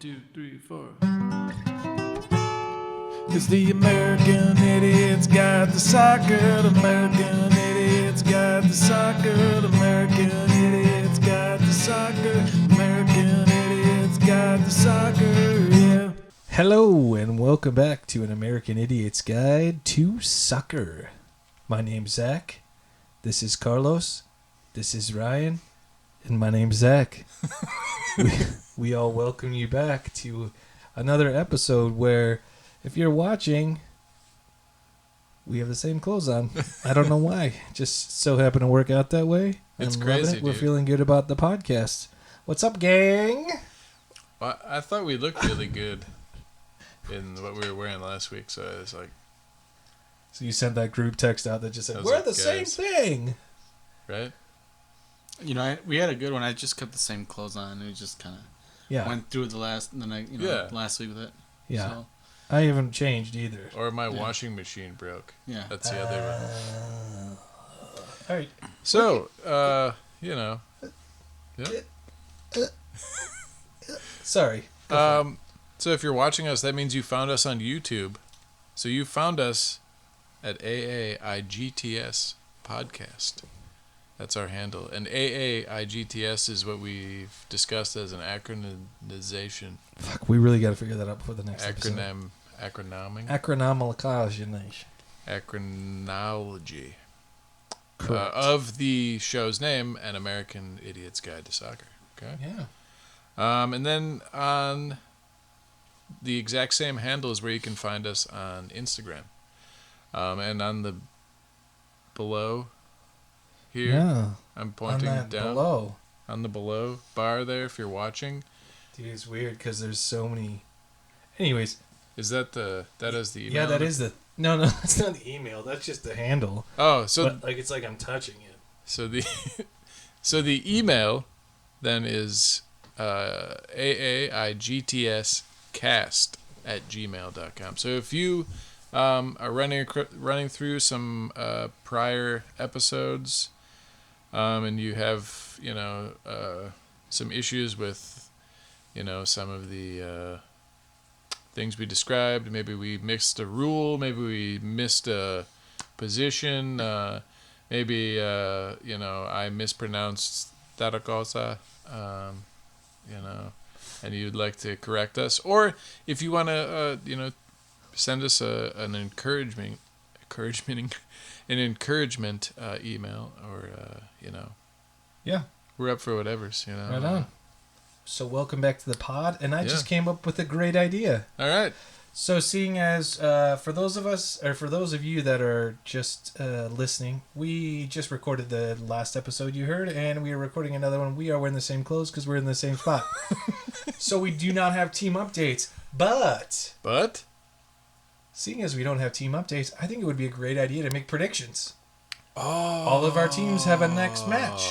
2, 3, 4. It's the American Idiot's Guide to Soccer. The American Idiot's Guide to Soccer. The American Idiot's Guide to Soccer. American Idiot's Guide to Soccer. Yeah. Hello and welcome back to an American Idiot's Guide to Soccer. My name's Zach. This is Carlos. This is Ryan. And my name's Zach. we all welcome you back to another episode where, if you're watching, we have the same clothes on. I don't know why. Just so happen to work out that way. It's I'm crazy, loving it. We're dude. feeling good about the podcast. What's up, gang? Well, I thought we looked really good in what we were wearing last week, so I was like, So you sent that group text out that just said, I was we're like, the same guys. thing. right? You know, we had a good one. I just kept the same clothes on, and we just kind of Yeah. went through the last week with it. Yeah. So, I haven't changed either. Or my washing machine broke. yeah. That's the other one. All right. So, yeah. Sorry. So if you're watching us, that means you found us on YouTube. So you found us at AAIGTS Podcast. That's our handle. And AAIGTS is what we've discussed as an acronymization. Fuck, we really got to figure that out before the next episode. Acronoming? Acronology. Correct. Of the show's name, An American Idiot's Guide to Soccer. Okay? Yeah. And then on the exact same handle is where you can find us on Instagram. And on the below here, Yeah. I'm On pointing that down below. on the below bar there if you're watching. Dude, it's weird because there's so many. Anyways. Is that is the email? Yeah, that is the. No, that's not the email. That's just the handle. Oh, so But, it's like I'm touching it. so the so the email then is AAIGTScast@gmail.com. So if you are running through some prior episodes, and you have some issues with some of the things we described, maybe we missed a rule, maybe we missed a position, maybe I mispronounced Taracosa, and you'd like to correct us, or if you want to send us an encouragement email, or Yeah. we're up for whatever's. Right on. So welcome back to the pod, and I Yeah. just came up with a great idea. All right. So seeing as for those of you that are just listening, we just recorded the last episode you heard, and we are recording another one. We are wearing the same clothes because we're in the same spot. So we do not have team updates, but seeing as we don't have team updates, I think it would be a great idea to make predictions. Oh, All of our teams have a next match.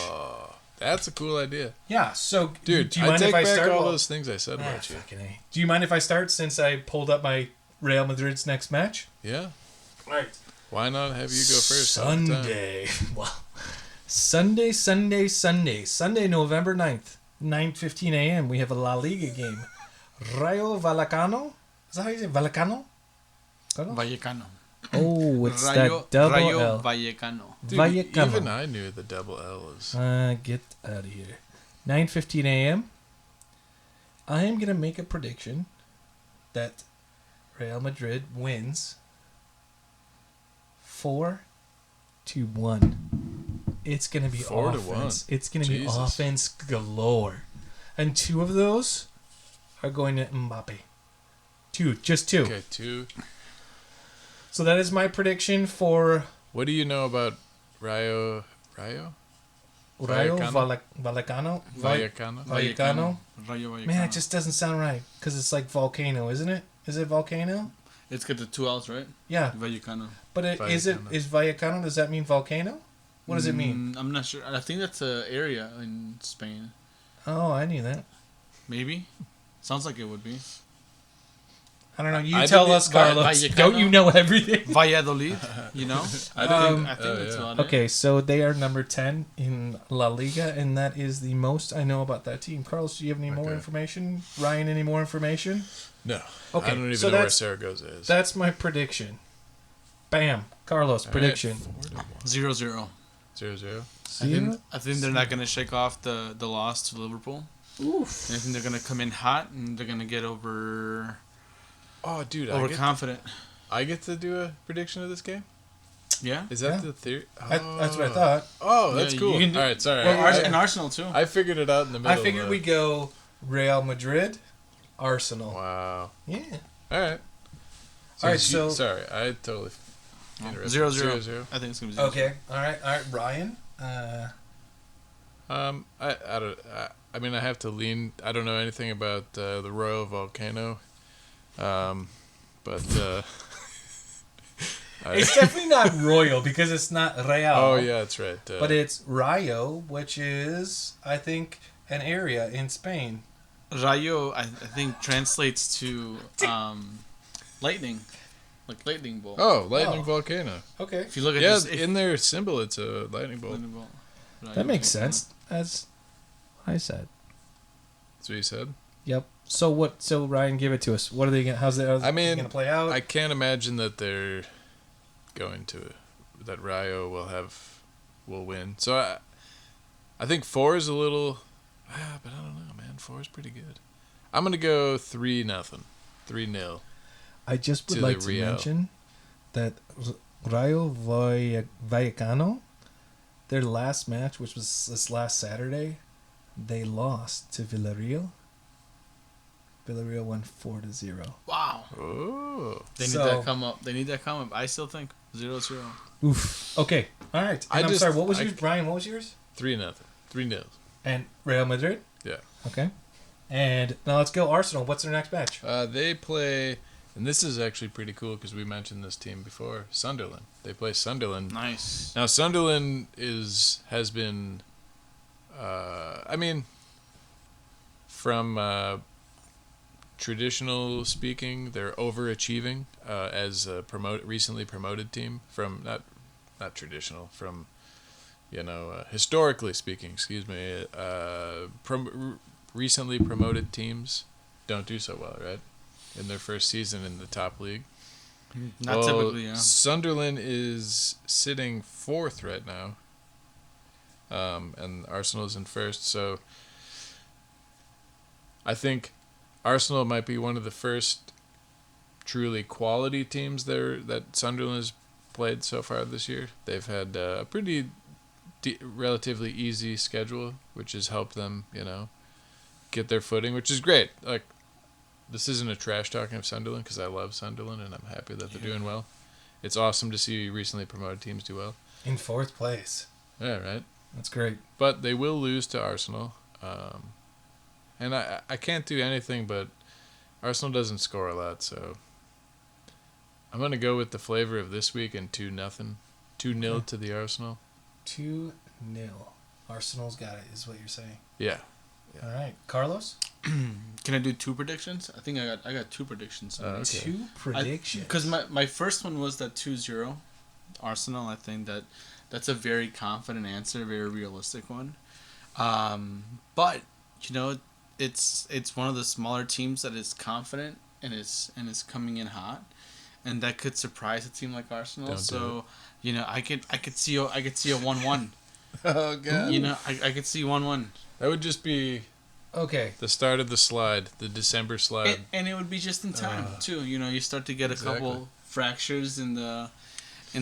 That's a cool idea. Yeah, so Dude, do you mind I take if I back start? all those things I said about you. Fucking A. Do you mind if I start since I pulled up my Real Madrid's next match? Yeah. All right. Why not have you go first? all the time? Sunday. Well, Sunday, November 9th, 9:15 a.m. We have a La Liga game. Rayo Vallecano? Is that how you say Vallecano? Vallecano. Oh, it's Rayo that double Rayo L. Vallecano. Dude, Vallecano. even I knew the double L is. Get out of here. 9:15 a.m. I am going to make a prediction that Real Madrid wins 4-1. It's going to be 4-1. offense. It's going to be Jesus. offense galore. And two of those are going to Mbappe. Just two. Okay, 2. So that is my prediction for What do you know about Rayo? Rayo Vallecano? Vallecano. Vallecano? Vallecano. Rayo Vallecano. Man, it just doesn't sound right because it's like volcano, isn't it? Is it volcano? It's got the 2 L's, right? Yeah, Vallecano. but is Vallecano? Does that mean volcano? What does it mean? I'm not sure. I think that's an area in Spain. Oh, I knew that. Maybe. Sounds like it would be. I don't know. You I tell didn't- us, Carlos. Vallecano? Don't you know everything? Valladolid, you know. I think that's about it. Okay, so they are number 10 in La Liga, and that is the most I know about that team. Carlos, do you have any more Okay. information? Ryan, any more information? No. Okay, I don't even so know where that's- Saragossa is. That's my prediction. Bam. Carlos, All right, prediction. 0-0. 0-0. I think they're not gonna shake off the loss to Liverpool. Oof. I think they're gonna come in hot and they're gonna get Oh, dude, overconfident. I get to do a prediction of this game? Yeah. Is that Yeah. the theory? That's what I thought. Oh, that's Yeah, cool. you can do- All right, sorry. Well, And Arsenal too. I figured it out in the middle. I figured we go Real Madrid, Arsenal. Wow. Yeah. All right. All right, so- sorry, I totally interrupted. 0-0. 0-0. I think it's gonna be 0-0. Okay. All right. Ryan. I don't. I mean, I have to lean. I don't know anything about the Royal Volcano, but It's definitely not Royal because it's not Real. oh yeah, that's right. But it's Rayo, which is, I think, an area in Spain. Rayo, I think, translates to lightning, like lightning bolt. lightning Oh. volcano. Okay. If you look at Yeah, this, in their symbol, it's a lightning bolt. lightning bolt. Rayo That makes Volcano. sense. That's what I said. That's what you said. Yep. So what? So Ryan, give it to us. What are they going? How's it? I mean, going to play out? I can't imagine that they're going to that Rayo will win. So I think 4 is a little, but I don't know, man. 4 is pretty good. I'm gonna go 3-0, 3-0. I just would to like the to Real. mention that Rayo Vallecano, their last match, which was this last Saturday, they lost to Villarreal. Villarreal won 4-0. Wow. Oh, They need So- that come up. They need that come up. I still think 0-0. Oof. Okay. All right. I And I'm just- sorry. What was I- yours, Ryan? What was yours? 3-0, 3-0. And Real Madrid. Yeah. Okay. And now let's go Arsenal. What's their next match? They play, and this is actually pretty cool because we mentioned this team before. Sunderland. They play Sunderland. Nice. Now Sunderland has been, I mean, from traditional speaking, they're overachieving as a recently promoted team. From not traditional, from historically speaking. Excuse me. Recently promoted teams don't do so well, right? In their first season in the top league. Not Well, typically, yeah. Sunderland is sitting 4th right now, and Arsenal's in 1st. So I think Arsenal might be one of the first truly quality teams there that Sunderland has played so far this year. They've had a pretty relatively easy schedule, which has helped them, get their footing, which is great. Like, this isn't a trash talking of Sunderland because I love Sunderland and I'm happy that they're doing well. It's awesome to see recently promoted teams do well. In 4th place. Yeah, right. That's great. But they will lose to Arsenal, and I can't do anything but Arsenal doesn't score a lot, so I'm gonna go with the flavor of this week and 2-0, 2-0 to the Arsenal. 2-0. Arsenal's got it, is what you're saying. Yeah. All right. Carlos? Can I do 2 predictions? I think I got 2 predictions. Okay. 2 predictions. Because my first one was that 2-0 Arsenal. I think that's a very confident answer, very realistic one. But it's one of the smaller teams that is confident and is coming in hot, and that could surprise a team like Arsenal. Don't do So I could see a 1-1. Oh god. I could see 1-1. That would just be Okay. the start of the slide, the December slide. And it would be just in time too. You start to get a couple Exactly. fractures in the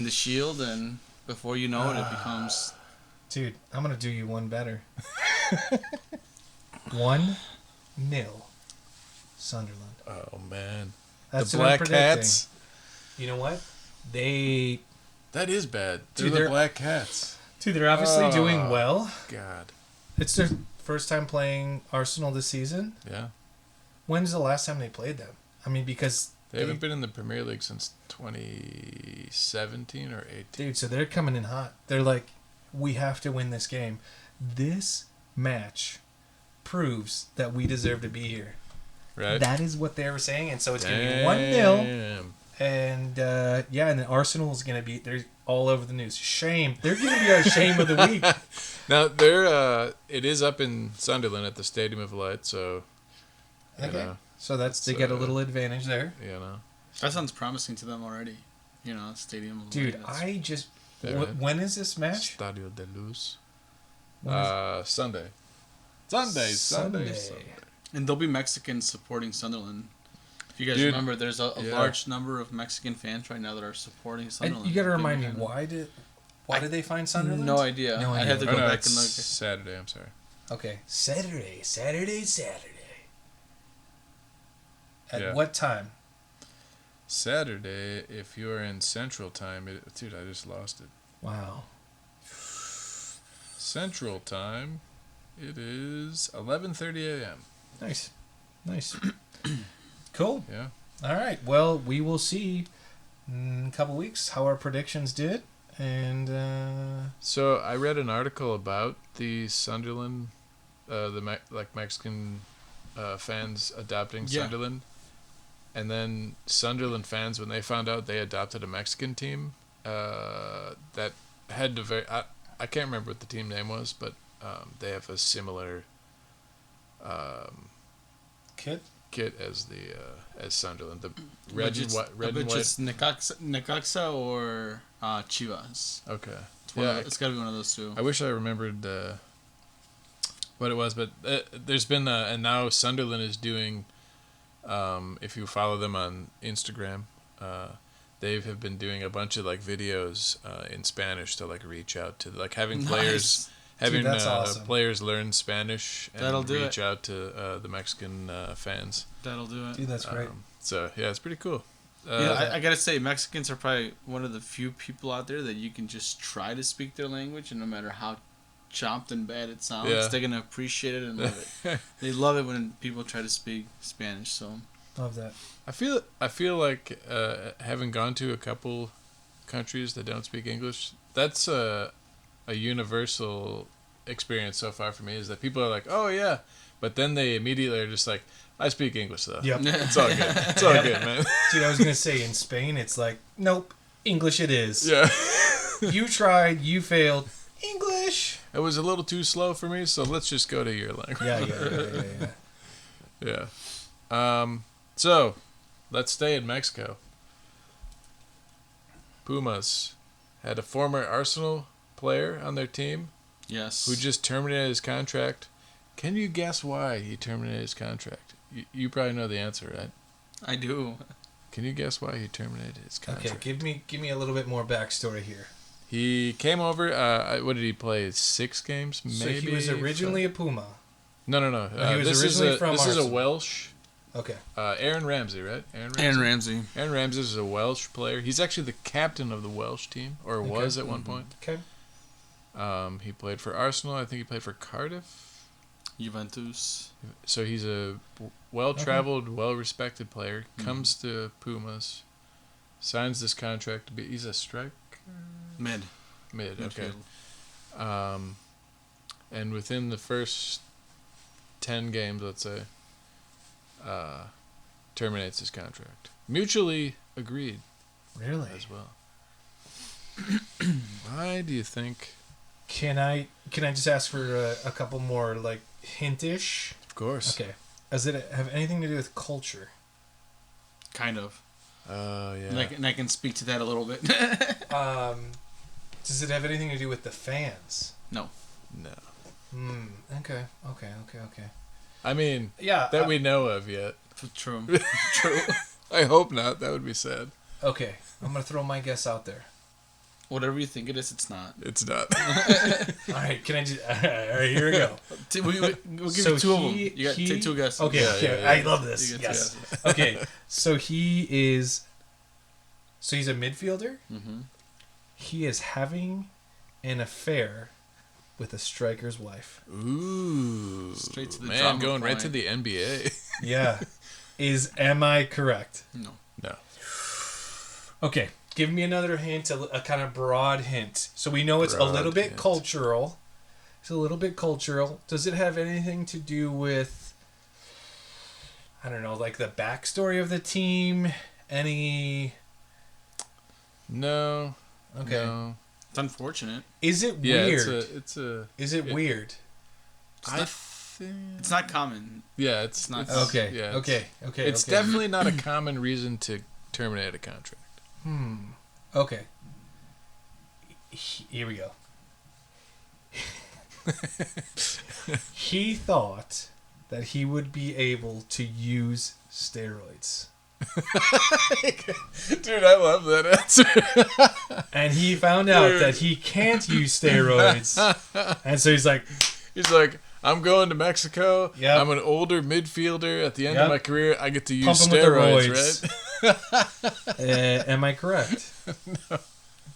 shield, and before you know it, it becomes. Dude, I'm going to do you one better. 1-0. Sunderland. Oh man. That's the what I'm Black predicting. Cats. You know what? That is bad. They're Dude, the they're- Black Cats. Dude, they're obviously Oh. doing well. God. It's their first time playing Arsenal this season. Yeah. When's the last time they played them? I mean, because They haven't been in the Premier League since 2017 or 18. dude, so they're coming in hot. They're like, we have to win this game. This match proves that we deserve to be here. right? That is what they were saying, and so it's going to be 1-0. Damn. And and then Arsenal is going to be they're all over the news. Shame. They're going to be our shame of the week. Now it is up in Sunderland at the Stadium of Light, so you Okay. know, So they get a little advantage there. you know. That sounds promising to them already. You know, Stadium of Dude, Light, that's- I just Yeah, man. when is this match? Stadio de Luz. When is- Sunday. Sunday. And there'll be Mexicans supporting Sunderland. If you guys Dude, remember, there's a yeah. large number of Mexican fans right now that are supporting Sunderland. You got to Big remind me fan. why did they find Sunderland? No idea. No I'd have to idea. go no, back it's and look. Saturday. I'm sorry. Okay, Saturday. At Yeah. what time? Saturday, if you're in Central Time, dude, I just lost it. Wow. Central Time, it is 11:30 a.m. Nice. Cool. Yeah. All right. Well, we will see in a couple weeks how our predictions did, and So I read an article about the Sunderland, Mexican fans adopting Yeah. Sunderland, and then Sunderland fans, when they found out they adopted a Mexican team, that had to I can't remember what the team name was, but they have a similar kit as the as Sunderland, the red and white. I bet it's Necaxa or Chivas. Okay. It's got to be one of those two. I wish I remembered what it was, but there's been and now Sunderland is doing. If you follow them on Instagram, they have been doing a bunch of like videos in Spanish to like reach out to like having players. Nice. Having that's awesome. players learn Spanish and That'll do reach out to the Mexican fans. That'll do it. dude, that's great. So yeah, it's pretty cool. I gotta say, Mexicans are probably one of the few people out there that you can just try to speak their language, and no matter how chopped and bad it sounds, Yeah. they're gonna appreciate it and love it. They love it when people try to speak Spanish. So Love that. I feel like having gone to a couple countries that don't speak English, that's a universal experience so far for me. Is that people are like, oh yeah, but then they immediately are just like, I speak English though. Yep. It's all good. It's all good, man. Dude, I was gonna say in Spain, it's like, nope, English it is. Yeah. You tried, you failed. English. It was a little too slow for me, so let's just go to your language. Yeah. Yeah. So, let's stay in Mexico. Pumas had a former Arsenal player on their team yes, who just terminated his contract. Can you guess why he terminated his contract? You probably know the answer, right? I do. Can you guess why he terminated his contract? Okay, give me a little bit more backstory here. He came over. What did he play? 6 games, maybe. So he was originally a Puma. No. He was originally from This is a Arsenal. Welsh. Okay. Aaron Ramsey, right? Aaron Ramsey. Aaron Ramsey is a Welsh player. He's actually the captain of the Welsh team, or was at one point. Okay. He played for Arsenal. I think he played for Cardiff. Juventus. So he's a well-traveled, well-respected player. Comes to Pumas, signs this contract to be. He's a striker. Mid. Okay. Midfield. And within the first 10 games, let's say, terminates his contract. Mutually agreed Really? as well. Why do you think? Can I just ask for a couple more like hintish? Of course. Okay. Does it have anything to do with culture? Kind of. Yeah. And I can speak to that a little bit. Does it have anything to do with the fans? No. Okay. I mean, Yeah. that we know of yet. True. I hope not. That would be sad. Okay. I'm gonna throw my guess out there. Whatever you think it is, it's not. It's not. All right. Can I just? All right. Here we go. We'll give So you 2 of them. he- You got take 2 guesses. Okay. Yeah, okay. yeah, I yeah. love this. You get two Yes. guesses. Okay. So he is. So he's a midfielder. Mm-hmm. He is having an affair with a striker's wife. Ooh. Straight to the man, drama going right point. to the NBA. Yeah. Am I correct? No. No. Okay. Give me another hint, a kind of broad hint. So we know it's a Broad little bit hint. cultural. It's a little bit cultural. Does it have anything to do with... I don't know, like the backstory of the team? Any? No. Okay. No. It's unfortunate. Is it Yeah, weird? Is it weird? I think. It's not common. Yeah, it's not- Okay. Yeah, Okay. It's definitely not a common reason to terminate a contract. Okay. Here we go. He thought that he would be able to use steroids. Dude, I love that answer. And he found out that he can't use steroids. And so he's like, I'm going to Mexico. Yep. I'm an older midfielder. At the end Yep. of my career, I get to use Pump 'em with the steroids, roids. right? Am I correct? No.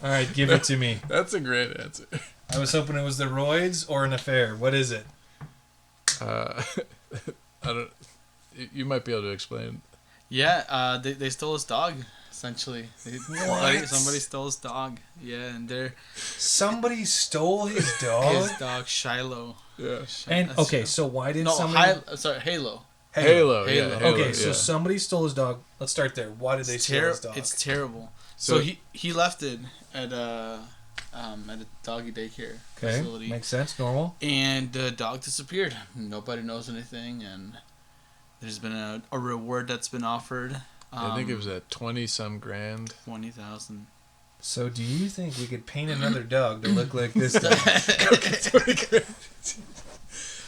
All right, give it to me. That's a great answer. I was hoping it was the roids or an affair. What is it? I don't. You might be able to explain. Yeah, they stole his dog, essentially. What? Somebody stole his dog. Yeah, and they're Somebody stole his dog? his dog Shiloh. Yeah. And That's okay, true. so why did No, somebody... Halo. Halo. Halo. Yeah. Halo, Okay, so yeah. somebody stole his dog. Let's start there. Why did they steal his dog? It's terrible. So- So he left it at a doggy daycare Okay, facility, makes sense, normal. and the dog disappeared. Nobody knows anything, and there's been a reward that's been offered. I think it was at 20-some grand. 20,000. So do you think we could paint another dog to look like this dog?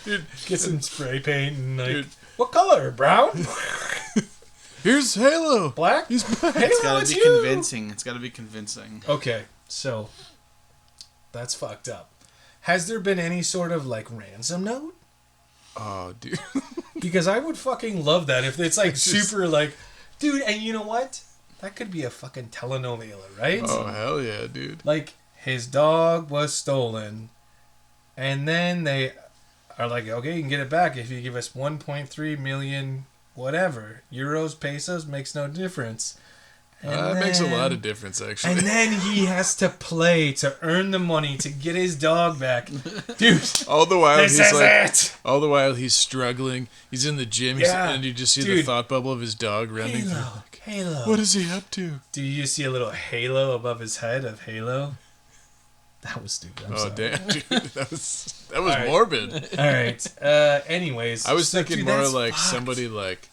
Dude, Get some spray paint and like... Dude. What color? Brown? here's Halo. Black? He's black. Halo, It's gotta it's be you! convincing. It's gotta be convincing. Okay, so that's fucked up. Has there been any sort of like ransom note? Oh, dude. Because I would fucking love that if it's like It's just- super like, dude, and you know what? That could be a fucking telenovela, right? Oh, hell yeah, dude. Like his dog was stolen, and then they are like, okay, you can get it back if you give us 1.3 million whatever euros, pesos, makes no difference. And That makes a lot then- of difference, actually. And then he has to play to earn the money to get his dog back. Dude, all the while this he's is like, it! all the while he's struggling. He's in the gym, Yeah, and you just see the dude. thought bubble of his dog running through. Halo, Halo. What is he up to? Do you see a little halo above his head of Halo? That was stupid. I'm Oh sorry. damn, dude, that was right. morbid. All right. Anyways, I was so, thinking dude, more that's like fucked. somebody like,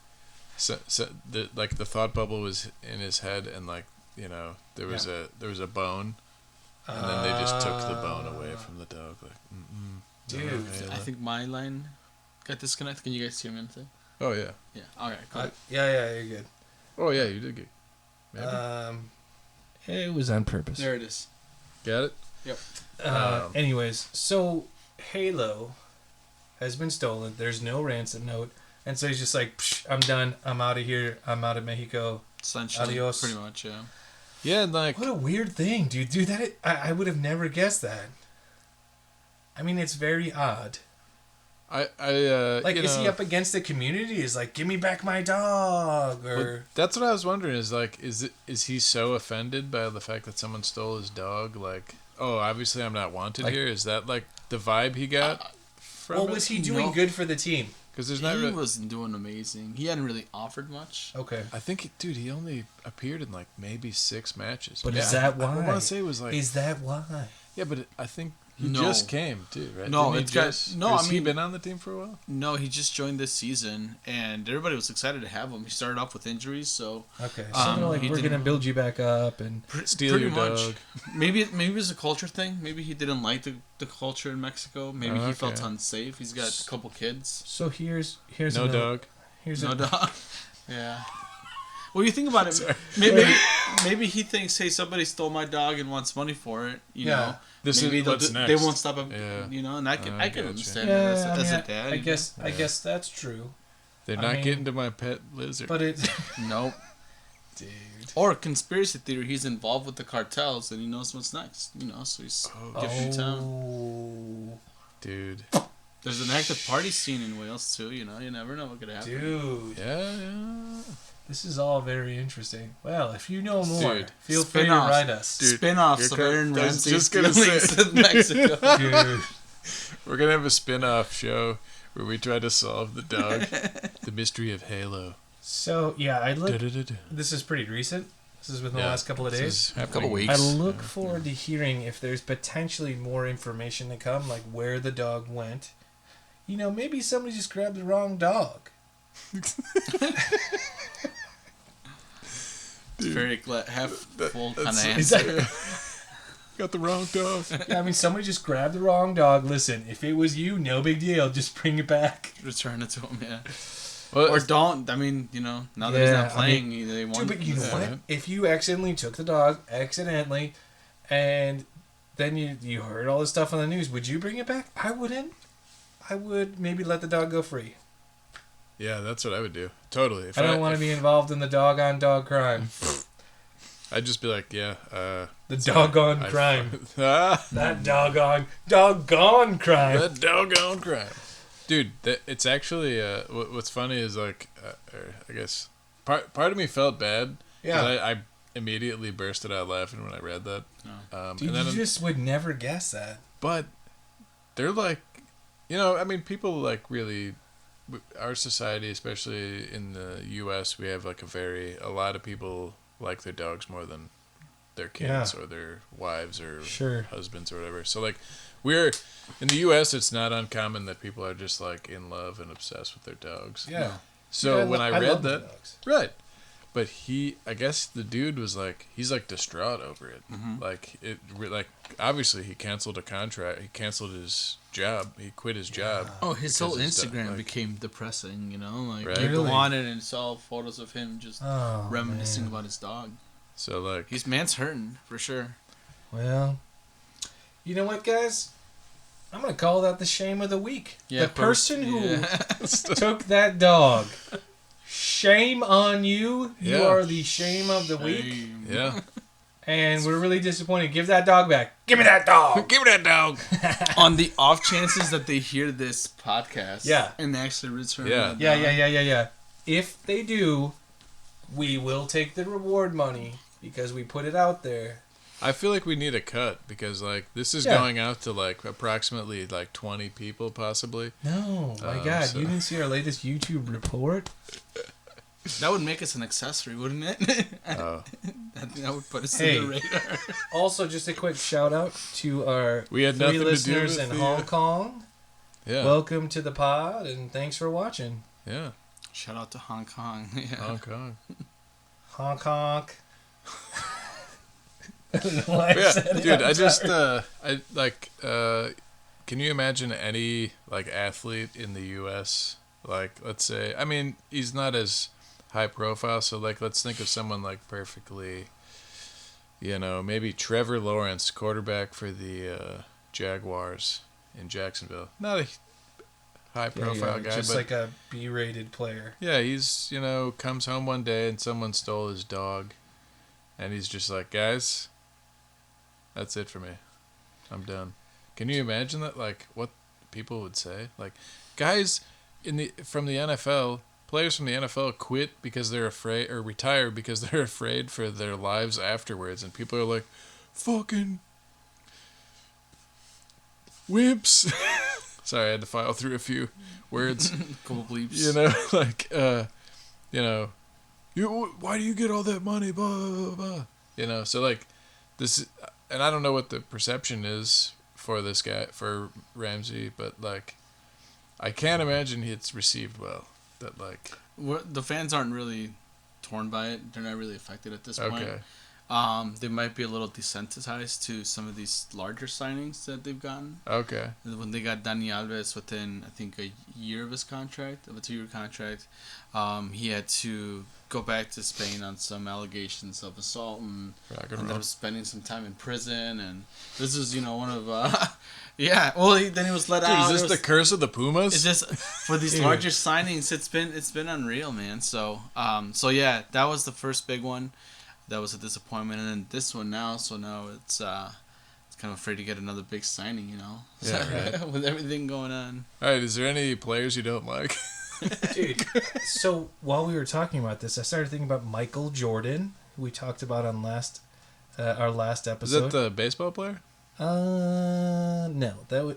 the thought bubble was in his head, and like there was a bone, and then they just took the bone away from the dog. Like, Dude, Halo. I think my line got disconnected. Can you guys hear me on the thing? Oh yeah. Yeah. All right. Cool. yeah, you're good. Oh yeah, you did get. Maybe. It was on purpose. There it is. Got it. Yep. Anyways, so Halo has been stolen. There's no ransom note, and so he's just like, Psh, I'm done. I'm out of here. I'm out of Mexico. Essentially, Adios. pretty much. Yeah. Yeah, and like What a weird thing, dude. Dude, I would have never guessed that. I mean, it's very odd. I Like, you is know, he up against the community? Is like, give me back my dog, Well, or that's what I was wondering. Is like, is he so offended by the fact that someone stole his dog? Like, oh, obviously I'm not wanted Like- here. Is that like the vibe he got from well, it? was he doing No. good for the team? Because there's not He really. wasn't doing amazing. He hadn't really offered much. Okay, I think, dude, he only appeared in like maybe 6 matches. but Yeah, is that I why? want to say it was like. Is that why? Yeah, but I think he No. just came too, right? No, Didn't he it's got- just, no, Has I he mean- been on the team for a while? No, he just joined this season, and everybody was excited to have him. He started off with injuries, so Okay, so they're like, he we're didn't- gonna build you back up, and Steal pretty your much. dog. Maybe it was a culture thing. Maybe he didn't like the culture in Mexico. Maybe he felt Okay. unsafe. He's got a couple kids. so here's No another- dog. Here's No a, dog. Yeah. Well, you think about it. Sorry. Maybe he thinks, hey, somebody stole my dog and wants money for it. You Yeah. know, This maybe is what's next. they won't stop him. Yeah. You know, and I can gotcha. understand yeah, it I, as mean, a dad. I you guess I Yeah. guess that's true, They're I not mean- getting to my pet lizard. but it, know? Nope. dude. Or conspiracy theory, he's involved with the cartels and he knows what's next. You know, so he's getting to town. Oh, Dude. There's an active party scene in Wales too. You know, you never know what could happen. dude, Yeah. this is all very interesting. Well, if you know more, Dude, feel free to spin-offs. write us. Dude, Spin-offs here of Aaron comes- I was Ramsey's just gonna dealings say. in Mexico. Dude, We're gonna have a spin-off show where we try to solve the dog. The mystery of Halo. So yeah, I look. Da-da-da-da. This is pretty recent. This is within the Yeah, last couple of this days. is Couple happening. weeks. I look forward to hearing if there's potentially more information to come, like where the dog went. You know, maybe somebody just grabbed the wrong dog. It's very half full kind of that's- answer. Got the wrong dog. Yeah, I mean, somebody just grabbed the wrong dog. Listen, if it was you, no big deal. Just bring it back. Return it to him, yeah. Well, Or don't. I mean, you know, now that he's Yeah, not playing, they want. Dude, but you know Yeah. what? If you accidentally took the dog, and then you heard all this stuff on the news, would you bring it back? I wouldn't. I would maybe let the dog go free. yeah, that's what I would do. Totally. If I don't want to be involved in the dog-on-dog crime. I'd just be like, yeah. The doggone crime. Ah, That doggone crime. that doggone crime. Dude, it's actually, what's funny is like, I guess, part of me felt bad. 'Cause Yeah. I immediately bursted out laughing when I read that. Dude, and then, you just would never guess that. but they're like, you know, I mean, people like really, our society, especially in the U.S., we have like a lot of people like their dogs more than their kids or their wives or husbands or whatever. So like, we're in the U.S., it's not uncommon that people are just like in love and obsessed with their dogs. Yeah. So when I read love that, dogs. right. But I guess the dude was like, he's like distraught over it. Mhm. Like obviously he canceled a contract. He canceled his job. He quit his job. Oh, his because whole his dog, Instagram like- became depressing, you know? Like, Right. you Really? go on it and saw photos of him just Oh, reminiscing man. about his dog. So like, His man's hurting, for sure. Well, you know what, guys? I'm going to call that the shame of the week. The person who took that dog. Shame on you. You Yeah. are the shame of the week. yeah, And we're really disappointed. Give that dog back. Give me that dog. give me that dog. On the off chances that they hear this podcast Yeah. and actually return Yeah. the dog. Yeah. If they do, we will take the reward money because we put it out there. I feel like we need a cut because like this is Yeah. going out to like approximately like 20 people possibly. No, my God. so- You didn't see our latest YouTube report? That would make us an accessory, wouldn't it? Oh, I think that would put us Hey. to the radar. Also, just a quick shout out to our we had 3 nothing to do listeners with in the, Hong Kong. Yeah, Welcome to the pod, and thanks for watching. yeah, Shout out to Hong Kong. Yeah. Hong Kong. Hong Kong. I don't know why I Yeah, said it. dude, I'm I just sorry. I like can you imagine any like athlete in the US, like let's say, I mean, he's not as high profile, so like let's think of someone like perfectly, you know, maybe Trevor Lawrence, quarterback for the Jaguars in Jacksonville. Not a high profile guy, just but like a B-rated player. yeah, he's, you know, comes home one day and someone stole his dog. And he's just like, guys, that's it for me. I'm done. Can you imagine that? Like, what people would say? Like, guys from the NFL, players from the NFL quit because they're afraid, or retire because they're afraid for their lives afterwards. And people are like, fucking wimps. Sorry, I had to file through a few words. Couple bleeps. You know, like, you know, why do you get all that money? Blah, blah, blah. You know, so like this, and I don't know what the perception is for this guy, for Ramsey, but like, I can't imagine it's received well. That like, The fans aren't really torn by it. They're not really affected at this point. okay, They might be a little desensitized to some of these larger signings that they've gotten. okay, When they got Dani Alves within, I think, a year of his contract, of a 2-year contract, he had to go back to Spain on some allegations of assault and rock and ended roll. up spending some time in prison. And this is, you know, one of, yeah. Well, then he was let Dude, out. is this the curse of the Pumas? It's just for these Dude. larger signings. It's been unreal, man. So yeah, that was the first big one. That was a disappointment, and then this one now. So now it's kind of afraid to get another big signing, you know. Yeah, right. With everything going on. All right, is there any players you don't like? Dude, so while we were talking about this, I started thinking about Michael Jordan, who we talked about on our last Is episode. that the baseball player? No,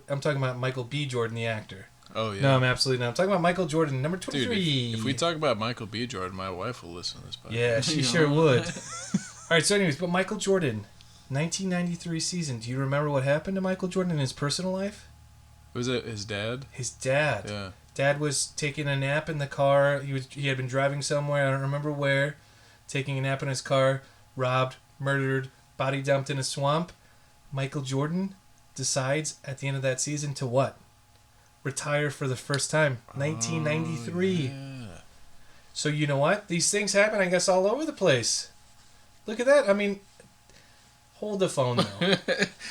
I'm talking about Michael B. Jordan, the actor. Oh yeah. No, I'm absolutely not. I'm talking about Michael Jordan, number Dude, 23. if we talk about Michael B. Jordan, my wife will listen to this podcast. Yeah, she sure would. All right, so anyways, but Michael Jordan, 1993 season. Do you remember what happened to Michael Jordan in his personal life? Was it his dad? His dad. Yeah. Dad was taking a nap in the car. He had been driving somewhere, I don't remember where, taking a nap in his car, robbed, murdered, body dumped in a swamp. Michael Jordan decides at the end of that season to what? Retire for the first time. 1993. Oh, yeah. So you know what? These things happen, I guess, all over the place. Look at that. I mean, hold the phone, though.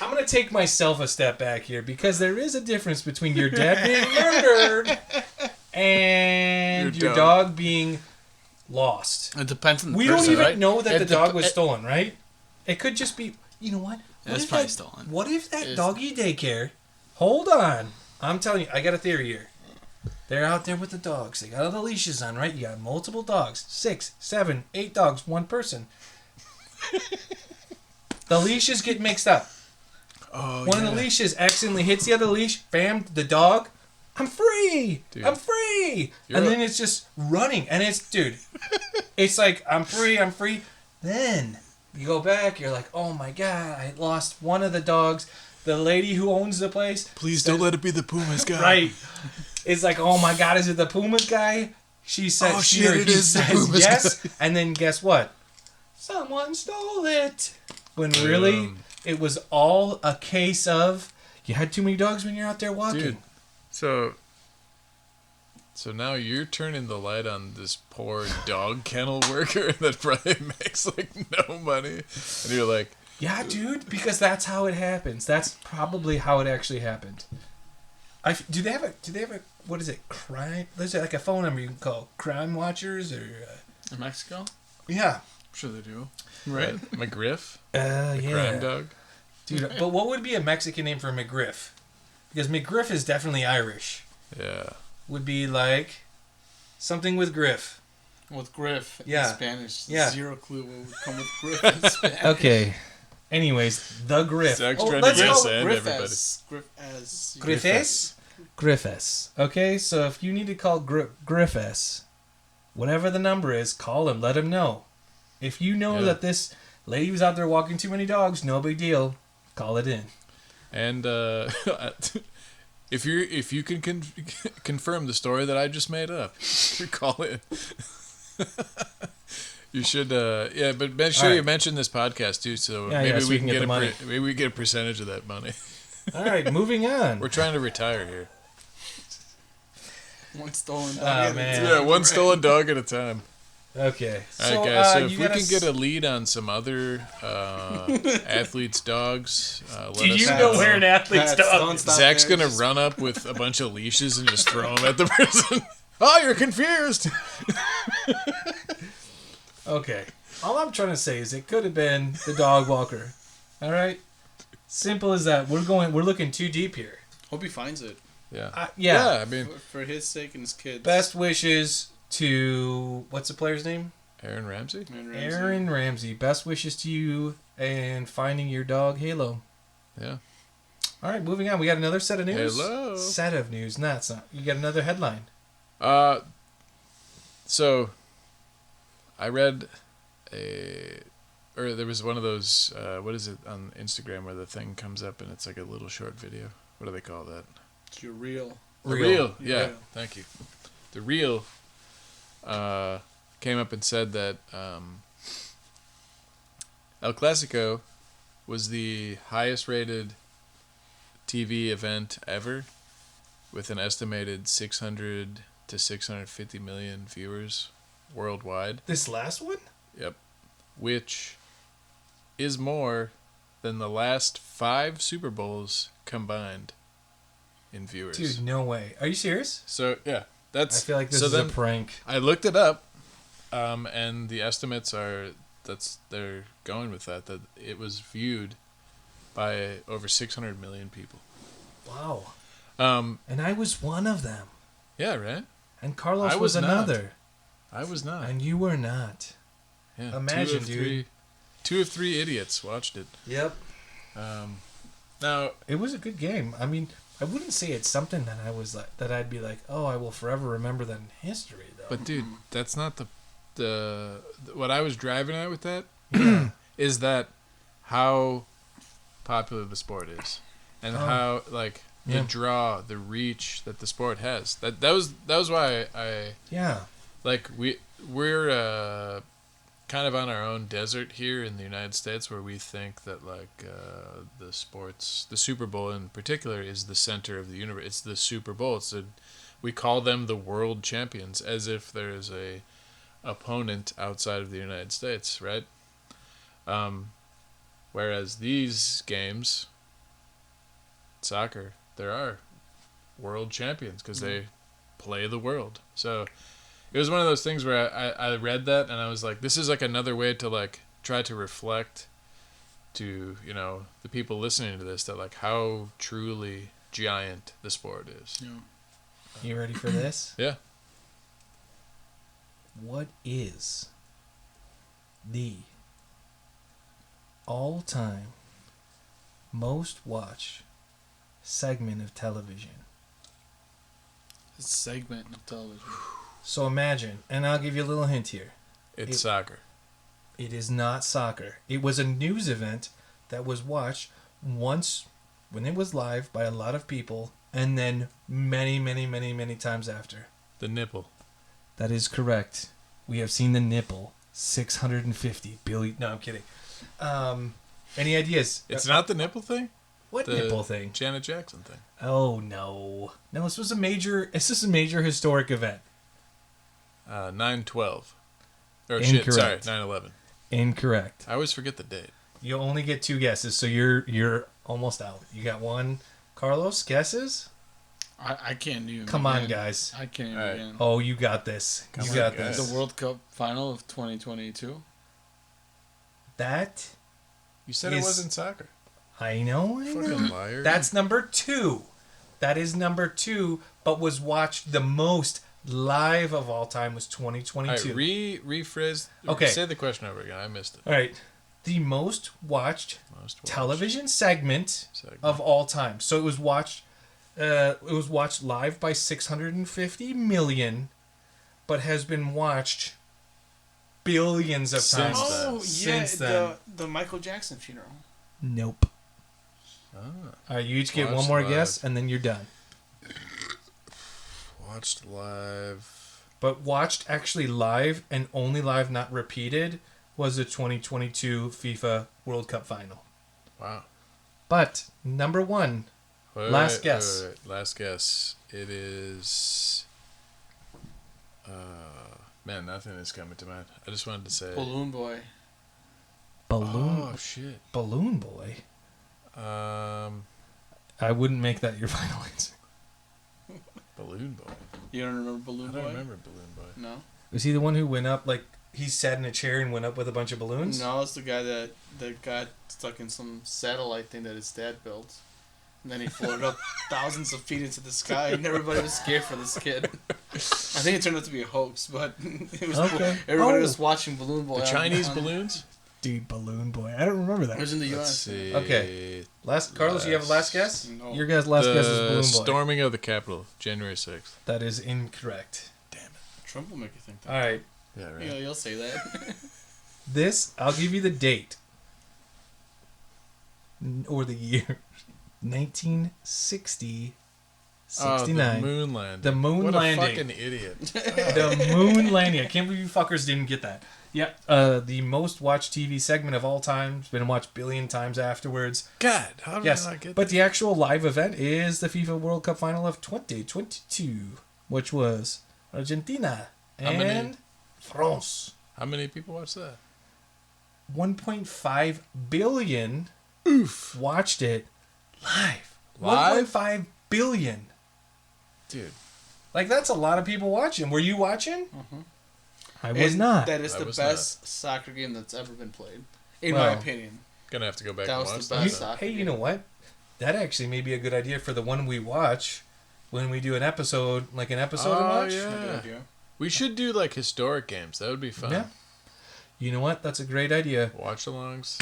I'm going to take myself a step back here because there is a difference between your dad being murdered and your dog being lost. It depends on the We person, don't even right? know that It the dog was dep- stolen, right? It could just be, you know what? It's probably stolen. What if that It's- doggy daycare... Hold on. I'm telling you, I got a theory here. They're out there with the dogs. They got all the leashes on, right? You got multiple dogs. 6, 7, 8 dogs, one person. The leashes get mixed up. Oh, One of the leashes accidentally hits the other leash. Bam, the dog. I'm free. Dude. I'm free. You're And a- then it's just running. And it's, dude, it's like, I'm free, I'm free. Then you go back. You're like, oh my God, I lost one of the dogs. The lady who owns the place. Please don't let it be the Pumas guy. Right. It's like, oh my God, is it the Pumas guy? She said, Oh, she shit, or it he is the says Pumas yes. guy. And then guess what? Someone stole it. When really, it was all a case of you had too many dogs when you're out there walking. Dude, so now you're turning the light on this poor dog kennel worker that probably makes like no money, and you're like, Yeah, dude, because that's how it happens. That's probably how it actually happened. Do they have a what is it? Crime? There's like a phone number you can call. Crime Watchers or In Mexico? yeah. I'm sure they do. right, McGriff, Yeah. crime dog. Dude, but what would be a Mexican name for McGriff? Because McGriff is definitely Irish. Yeah. Would be like something with Griff. With Griff Yeah. in Spanish. Yeah. Zero clue what would come with Griff in Spanish. Okay. Anyways, the Griff. Zach's trying to let's guess go. it. Griff everybody. as. Griff as. Griffes? Griffes. Okay, so if you need to call Griffes, whatever the number is, call him. Let him know. If you know that this lady was out there walking too many dogs, no big deal. Call it in. And if you can confirm the story that I just made up, call in. You should, but make sure you mention this podcast too, so maybe so we can get the money. maybe we get a percentage of that money. All right, moving on. We're trying to retire here. One stolen dog. Oh, at a man. time. Yeah, one stolen dog at a time. Okay. All right, guys. So if we can get a lead on some other athletes' dogs, let Do us you know. know where an athlete's Pets, dog don't is? stop Zach's there, gonna just- run up with a bunch of leashes and just throw them at the person. Oh, you're confused. Okay. All I'm trying to say is it could have been the dog walker. All right? Simple as that. We're looking too deep here. Hope he finds it. Yeah. Yeah. I mean, For his sake and his kids. Best wishes to what's the player's name? Aaron Ramsey. Aaron Ramsey. Best wishes to you and finding your dog Halo. Yeah. All right, moving on. We got another set of news. Hello. Set of news. No, it's not. You got another headline. So I read there was one of those, what is it on Instagram where the thing comes up and it's like a little short video. What do they call that? It's your real. The Reel. Yeah. Reel. Thank you. The Reel came up and said that El Clasico was the highest rated TV event ever, with an estimated 600 to 650 million viewers worldwide. This last one? Yep. Which is more than the last 5 Super Bowls combined in viewers. Dude, no way. Are you serious? So, yeah. I feel like this is a prank. I looked it up, and the estimates are they're going with that it was viewed by over 600 million people. Wow. And I was one of them. Yeah, right? And Carlos I was was not. another. I was not. And you were not. Yeah, Imagine, dude. 2 of 3 idiots watched it. Yep. Now, It was a good game. I mean, I wouldn't say it's something that I was like that I'd be like, oh, I will forever remember that in history though. But dude, that's not the what I was driving at with that is that how popular the sport is, and how like the draw, the reach that the sport has. That was why I like we're kind of on our own desert here in the United States, where we think that like the Super Bowl in particular is the center of the universe. It's the Super Bowl. We call them the world champions, as if there's a opponent outside of the United States, right? Whereas these games, soccer, there are world champions because they play the world. So it was one of those things where I read that and I was like, this is like another way to like try to reflect to, you know, the people listening to this, that like how truly giant the sport is. Yeah. You ready for this? Yeah. What is the all-time most watched segment of television? A segment of television. So imagine, and I'll give you a little hint here. It's soccer. It is not soccer. It was a news event that was watched once when it was live by a lot of people, and then many, many, many, many times after. The nipple. That is correct. We have seen the nipple 650 billion. No, I'm kidding. Any ideas? It's not the nipple thing? What The nipple thing? Janet Jackson thing. Oh no. No, this is a major historic event. 9/12. Or Incorrect. shit, sorry, 9/11. Incorrect. I always forget the date. You only get 2 guesses, so you're almost out. You got 1. Carlos, guesses? I can't even. Come on, guys. I can't even. All right. begin. Oh, you got this. Come You on, got guys. this. The World Cup final of 2022. That You said it Is- wasn't soccer. I know. Fucking liar. That's number 2. That is number 2, but was watched the most live of all time was 2022. All right, rephrase. Okay. Say the question over again. I missed it. All right. The most watched Most watched television segment segment. of all time. So it was watched live by 650 million, but has been watched billions of Since times. then. Oh, Since then. the Michael Jackson funeral. Nope. Ah, All right, you each get one Watched more live. guess, and then you're done. watched live. But watched actually live and only live, not repeated, was the 2022 FIFA World Cup final. Wow. But number 1, Last guess. Wait. Last guess. It is. Man, nothing is coming to mind. I just wanted to say. Balloon Boy. Balloon Oh shit. Balloon Boy. I wouldn't make that your final answer. Balloon Boy. You don't remember Balloon I Boy? don't remember Balloon Boy. No. Was he the one who went up like he sat in a chair and went up with a bunch of balloons? No, it's the guy that got stuck in some satellite thing that his dad built. And then he floated up thousands of feet into the sky, and everybody was scared for this kid. I think it turned out to be a hoax, but it was Okay. everybody Oh. was watching Balloon Boy. The Chinese balloons? Dude, Balloon Boy. I don't remember It that. was in the Let's U.S. see. Okay. Last Carlos, you have a last guess? No. Your guys' last guess is Balloon Boy. Storming of the Capitol, January 6th. That is incorrect. Trump will make you think that. All right. Yeah, right. Yeah, you'll say that. This, I'll give you the date. Or the year. 1960. 69. Oh, the moon landing. The moon what landing. a fucking idiot. The moon landing. I can't believe you fuckers didn't get that. Yeah. The most watched TV segment of all time. It's been watched billion times afterwards. God, how did Yes. I not get But the actual live event is the FIFA World Cup final of 2022, which was Argentina How many? and France. How many people watched that? 1.5 billion watched it live. Live? 1.5 billion. Dude. Like, that's a lot of people watching. Were you watching? Mhm. I was And not. That is I the was best soccer game that's ever been played, in Well, my opinion. Gonna have to go back That and was watch the that. best then. soccer Hey, you game. know what? That actually may be a good idea for the one we watch when we do an episode, like an episode to Oh, watch. yeah. Good idea. We should do like historic games. That would be fun. Yeah. You know what? That's a great idea. Watch alongs.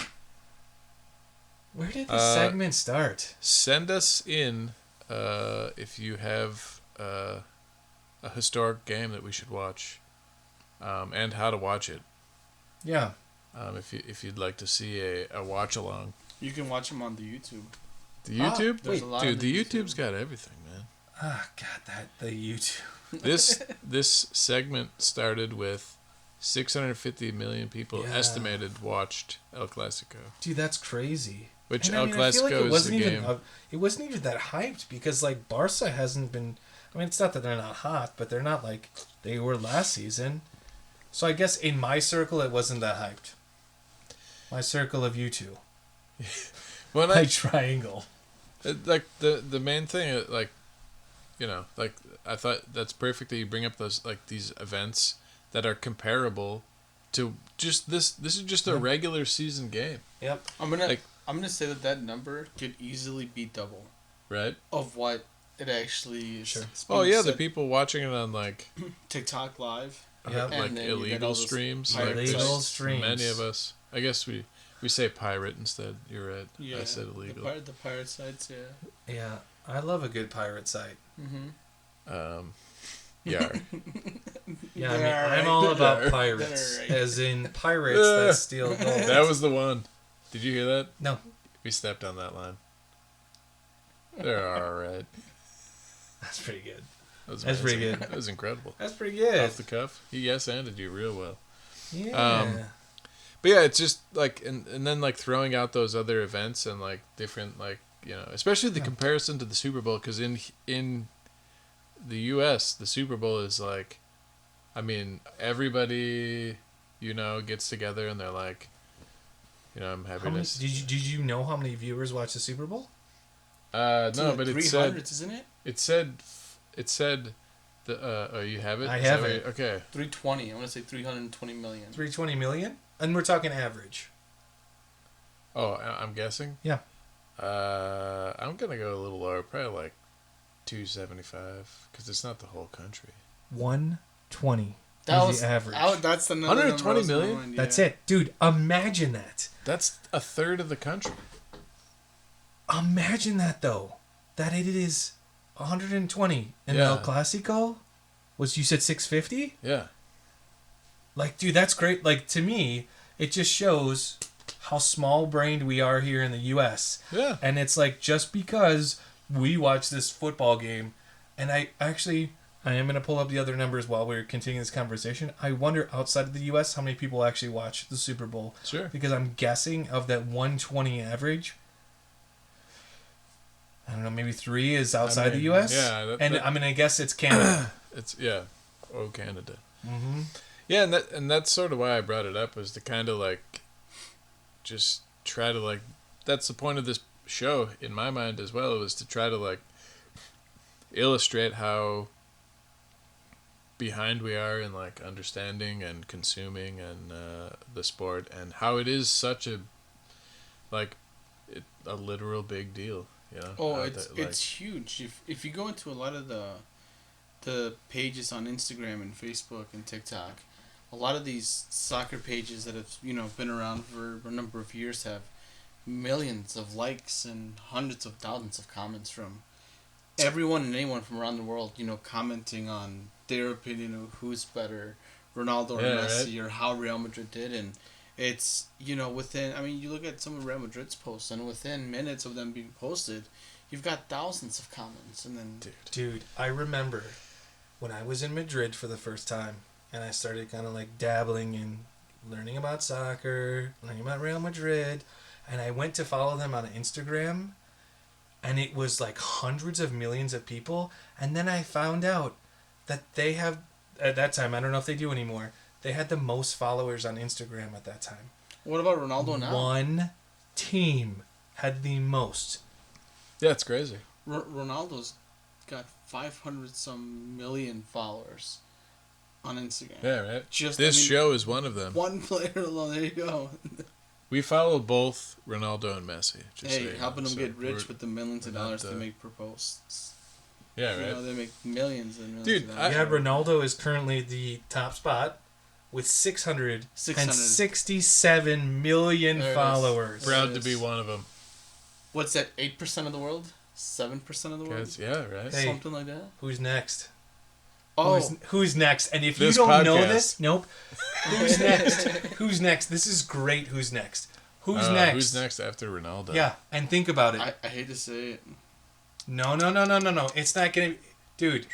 Where did this segment start? Send us in if you have a historic game that we should watch, and how to watch it. Yeah. If you'd like to see a watch along. You can watch them on the YouTube. The YouTube? There's a lot Dude, on the the YouTube's got everything, man. Ah, God, the YouTube. This segment started with 650 million people Yeah. estimated watched El Clasico. Dude, that's crazy. Which And El I feel like Clasico is the game. It wasn't even that hyped because like Barca hasn't been. I mean, it's not that they're not hot, but they're not like they were last season. So I guess in my circle, it wasn't that hyped. My circle of you two. When My triangle. like the main thing, like, you know, like I thought that's perfect that you bring up those like these events that are comparable to just this. This is just a regular season game, Yep. I'm gonna say that number could easily be double right? of what it actually is. Sure. Oh yeah, the said. people watching it on like TikTok live. Yep. like And then you get all illegal those streams. pirate Like Illegal there's streams. Many of us. I guess we say pirate instead. You're right. Yeah, I said illegal. The pirate sites, yeah. Yeah, I love a good pirate site. Mm-hmm. Yeah. Yeah, I mean, They're I'm right. all about They're pirates, right. as in pirates that steal gold. That was the one. Did you hear that? No. We stepped on that line. They're alright. That's pretty good. That was That's pretty amazing. good. That was incredible. That's pretty good. Off the cuff. He yes-anded you real well. Yeah. But yeah, it's just like, and then like throwing out those other events and like different, like, you know, especially the comparison to the Super Bowl, because in the U.S., the Super Bowl is like, I mean, everybody, you know, gets together and they're like, you know, I'm happy How many, to. did you know how many viewers watch the Super Bowl? No, but it said 300s, isn't it? it said the oh, you have it. I Is that have what it. you- Okay. 320. I want to say 320 million. 320 million? And we're talking average. Oh, I'm guessing. Yeah. I'm gonna go a little lower, probably like 275, because it's not the whole country. 120 That is was the average. That's the number. 120 million? Mind, That's yeah. it. Dude, imagine that. That's a third of the country. Imagine that, though. That it is 120. And Yeah. El Clasico was, you said 650? Yeah. Like, dude, that's great. Like, to me, it just shows how small-brained we are here in the U.S. Yeah. And it's like, just because we watch this football game, and I am going to pull up the other numbers while we're continuing this conversation. I wonder, outside of the U.S., how many people actually watch the Super Bowl. Sure. Because I'm guessing of that 120 average, I don't know, maybe 3 is outside the U.S. Yeah. And I'm going to guess it's Canada. It's, yeah. Oh, Canada. Mm-hmm. Yeah, and that's sort of why I brought it up, was to kind of like just try to like, that's the point of this show in my mind as well, was to try to like illustrate how behind we are in like understanding and consuming and the sport, and how it is such a a literal big deal, you know. Oh, it's huge. If you go into a lot of the pages on Instagram and Facebook and TikTok, a lot of these soccer pages that have, you know, been around for a number of years have millions of likes and hundreds of thousands of comments from everyone and anyone from around the world, you know, commenting on their opinion of who's better, Ronaldo or Messi, or how Real Madrid did. And it's, you know, you look at some of Real Madrid's posts, and within minutes of them being posted, you've got thousands of comments. And then Dude, I remember when I was in Madrid for the first time, and I started kind of like dabbling in learning about soccer, learning about Real Madrid, and I went to follow them on Instagram, and it was like hundreds of millions of people, and then I found out that they have, at that time, I don't know if they do anymore, they had the most followers on Instagram at that time. what about Ronaldo now? One team had the most. Yeah, it's crazy. Ronaldo's got 500 some million followers on Instagram. Yeah, right. Just This show is one of them. One player alone. There you go. We follow both Ronaldo and Messi. Just so Hey, you know. helping them So get rich we're- with the millions of we're not, dollars to make per posts. Yeah, You right. know, they make millions and millions Dude, of dollars. Yeah, Ronaldo is currently the top spot with 667 million There it is. followers. Proud to be one of them. What's that, 8% of the world? 7% of the world. Guys, yeah, right. Hey. Something like that. Who's next? Oh, Who's next? And if you This don't know podcast. this, nope. Who's next? Who's next? This is great. Who's next? Who's next? Who's next after Ronaldo? Yeah, and think about it. I hate to say it. No. It's not gonna, dude.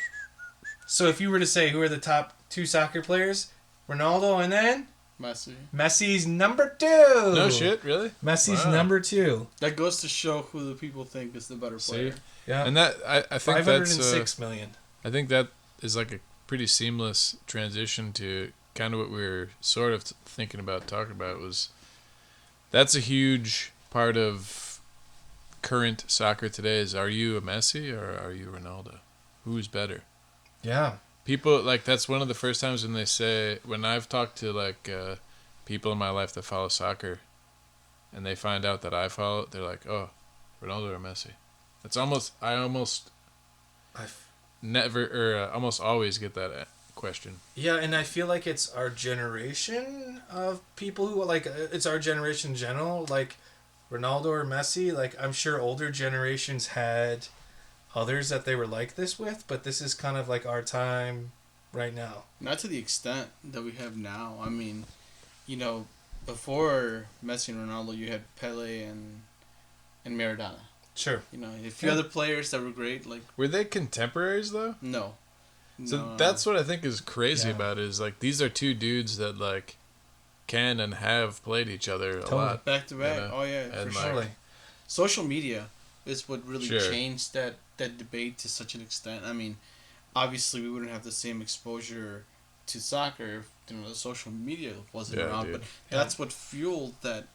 So if you were to say who are the top 2 soccer players, Ronaldo and then Messi. Messi's number 2. No shit, really? Messi's Wow. number 2. That goes to show who the people think is the better player. See? Yeah. And that I think that's 506 million. I think that is like a pretty seamless transition to kind of what we were sort of thinking about talking about was that's a huge part of current soccer today is are you a Messi or are you Ronaldo? Who's better? Yeah. People like that's one of the first times when they say when I've talked to like people in my life that follow soccer and they find out that I follow it, they're like, "Oh, Ronaldo or Messi?" It's almost never or almost always get that question. Yeah, and I feel like it's our generation of people who like it's our generation in general, like Ronaldo or Messi. Like I'm sure older generations had others that they were like this with, but this is kind of like our time right now. Not to the extent that we have now. I mean, you know, before Messi and Ronaldo, you had Pele and Maradona. Sure. You know, a few other players that were great. Like Were they contemporaries though? no. So No. that's what I think is crazy Yeah. about it is like these are 2 dudes that like can and have played each other a Totally. lot. Back to back. Yeah. Oh yeah, for And, sure. like, Totally. Social media is what really Sure. changed that debate to such an extent. I mean, obviously we wouldn't have the same exposure to soccer if the social media wasn't Yeah, around, dude. but that's what fueled that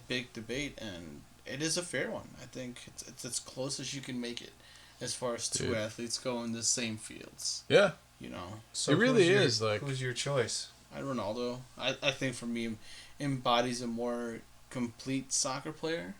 big debate, and it is a fair one. I think it's as close as you can make it as far as 2 Dude. athletes go in the same fields. Yeah. You know, So It really who's your- is, like- who's your choice? Ronaldo, I think for me, embodies a more complete soccer player.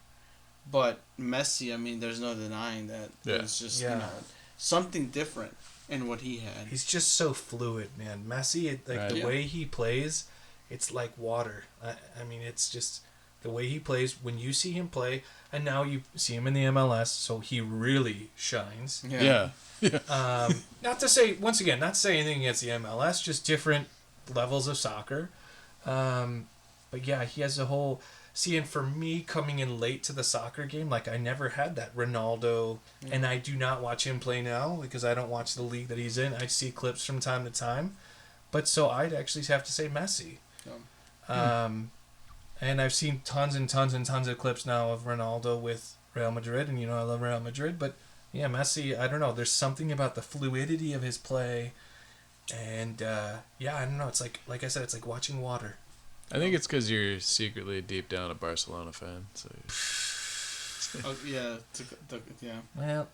But Messi, I mean, there's no denying that Yeah. there's just, Yeah. you know, something different in what he had. He's just so fluid, man. Messi, like Right. the Yeah. way he plays, it's like water. I mean, it's just the way he plays. When you see him play, and now you see him in the MLS, so he really shines. Yeah. Not to say, once again, not to say anything against the MLS, just different levels of soccer. But yeah, he has a whole... See, and for me, coming in late to the soccer game, like, I never had that Ronaldo, and I do not watch him play now, because I don't watch the league that he's in. I see clips from time to time. But so I'd actually have to say Messi. And I've seen tons and tons and tons of clips now of Ronaldo with Real Madrid, and I love Real Madrid, but yeah, Messi, I don't know, there's something about the fluidity of his play, and yeah, I don't know, it's like I said, it's like watching water. I think it's because you're secretly deep down a Barcelona fan. So Oh, yeah, yeah. Well,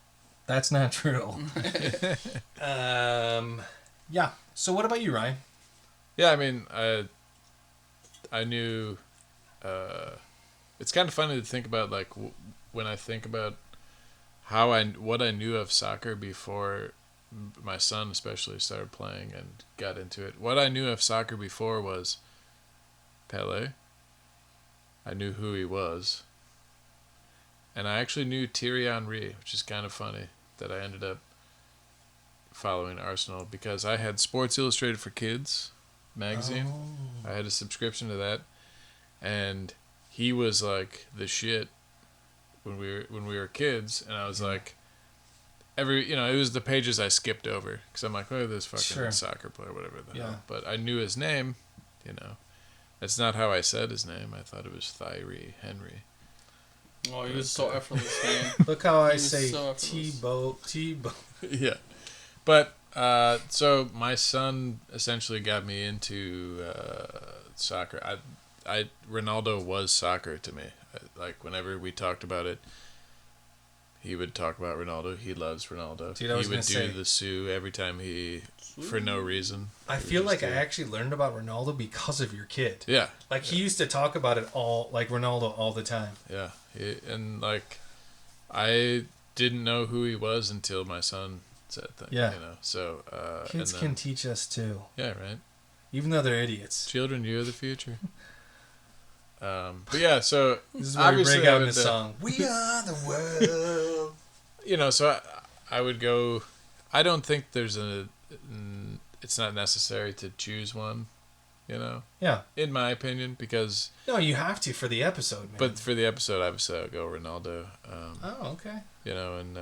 that's not true. Yeah, so what about you, Ryan? yeah, I mean, I knew. It's kind of funny to think about, like when I think about what I knew of soccer before my son especially started playing and got into it. What I knew of soccer before was Pele. I knew who he was. And I actually knew Thierry Henry, which is kind of funny that I ended up following Arsenal because I had Sports Illustrated for Kids magazine. Oh. I had a subscription to that, and he was like the shit when we were kids, and I was like, it was the pages I skipped over because I'm like, look at this fucking Sure. soccer player, whatever the Yeah. hell. But I knew his name, That's not how I said his name. I thought it was Thierry Henry. Oh, he was so effortless, man. Look how I He was say so effortless. T-Bo. Yeah, but so my son essentially got me into soccer. Ronaldo was soccer to me. Like whenever we talked about it, he would talk about Ronaldo. He loves Ronaldo. Dude, I was he would gonna do say- the Sue every time for no reason. I He feel would like just I do it. actually learned about Ronaldo because of your kid. Yeah, Like, he used to talk about it all, like Ronaldo all the time. yeah, and like I didn't know who he was until my son said that. Yeah. So Kids and can then, teach us too, yeah, right. even though they're idiots. Children, you're the future. But yeah, so This is where we obviously break I out in would, the song. We are the world. So I would go. I don't think there's it's not necessary to choose one. Yeah. In my opinion, because No, you have to for the episode, man. but for the episode, I would say I'll go Ronaldo. Oh, okay. And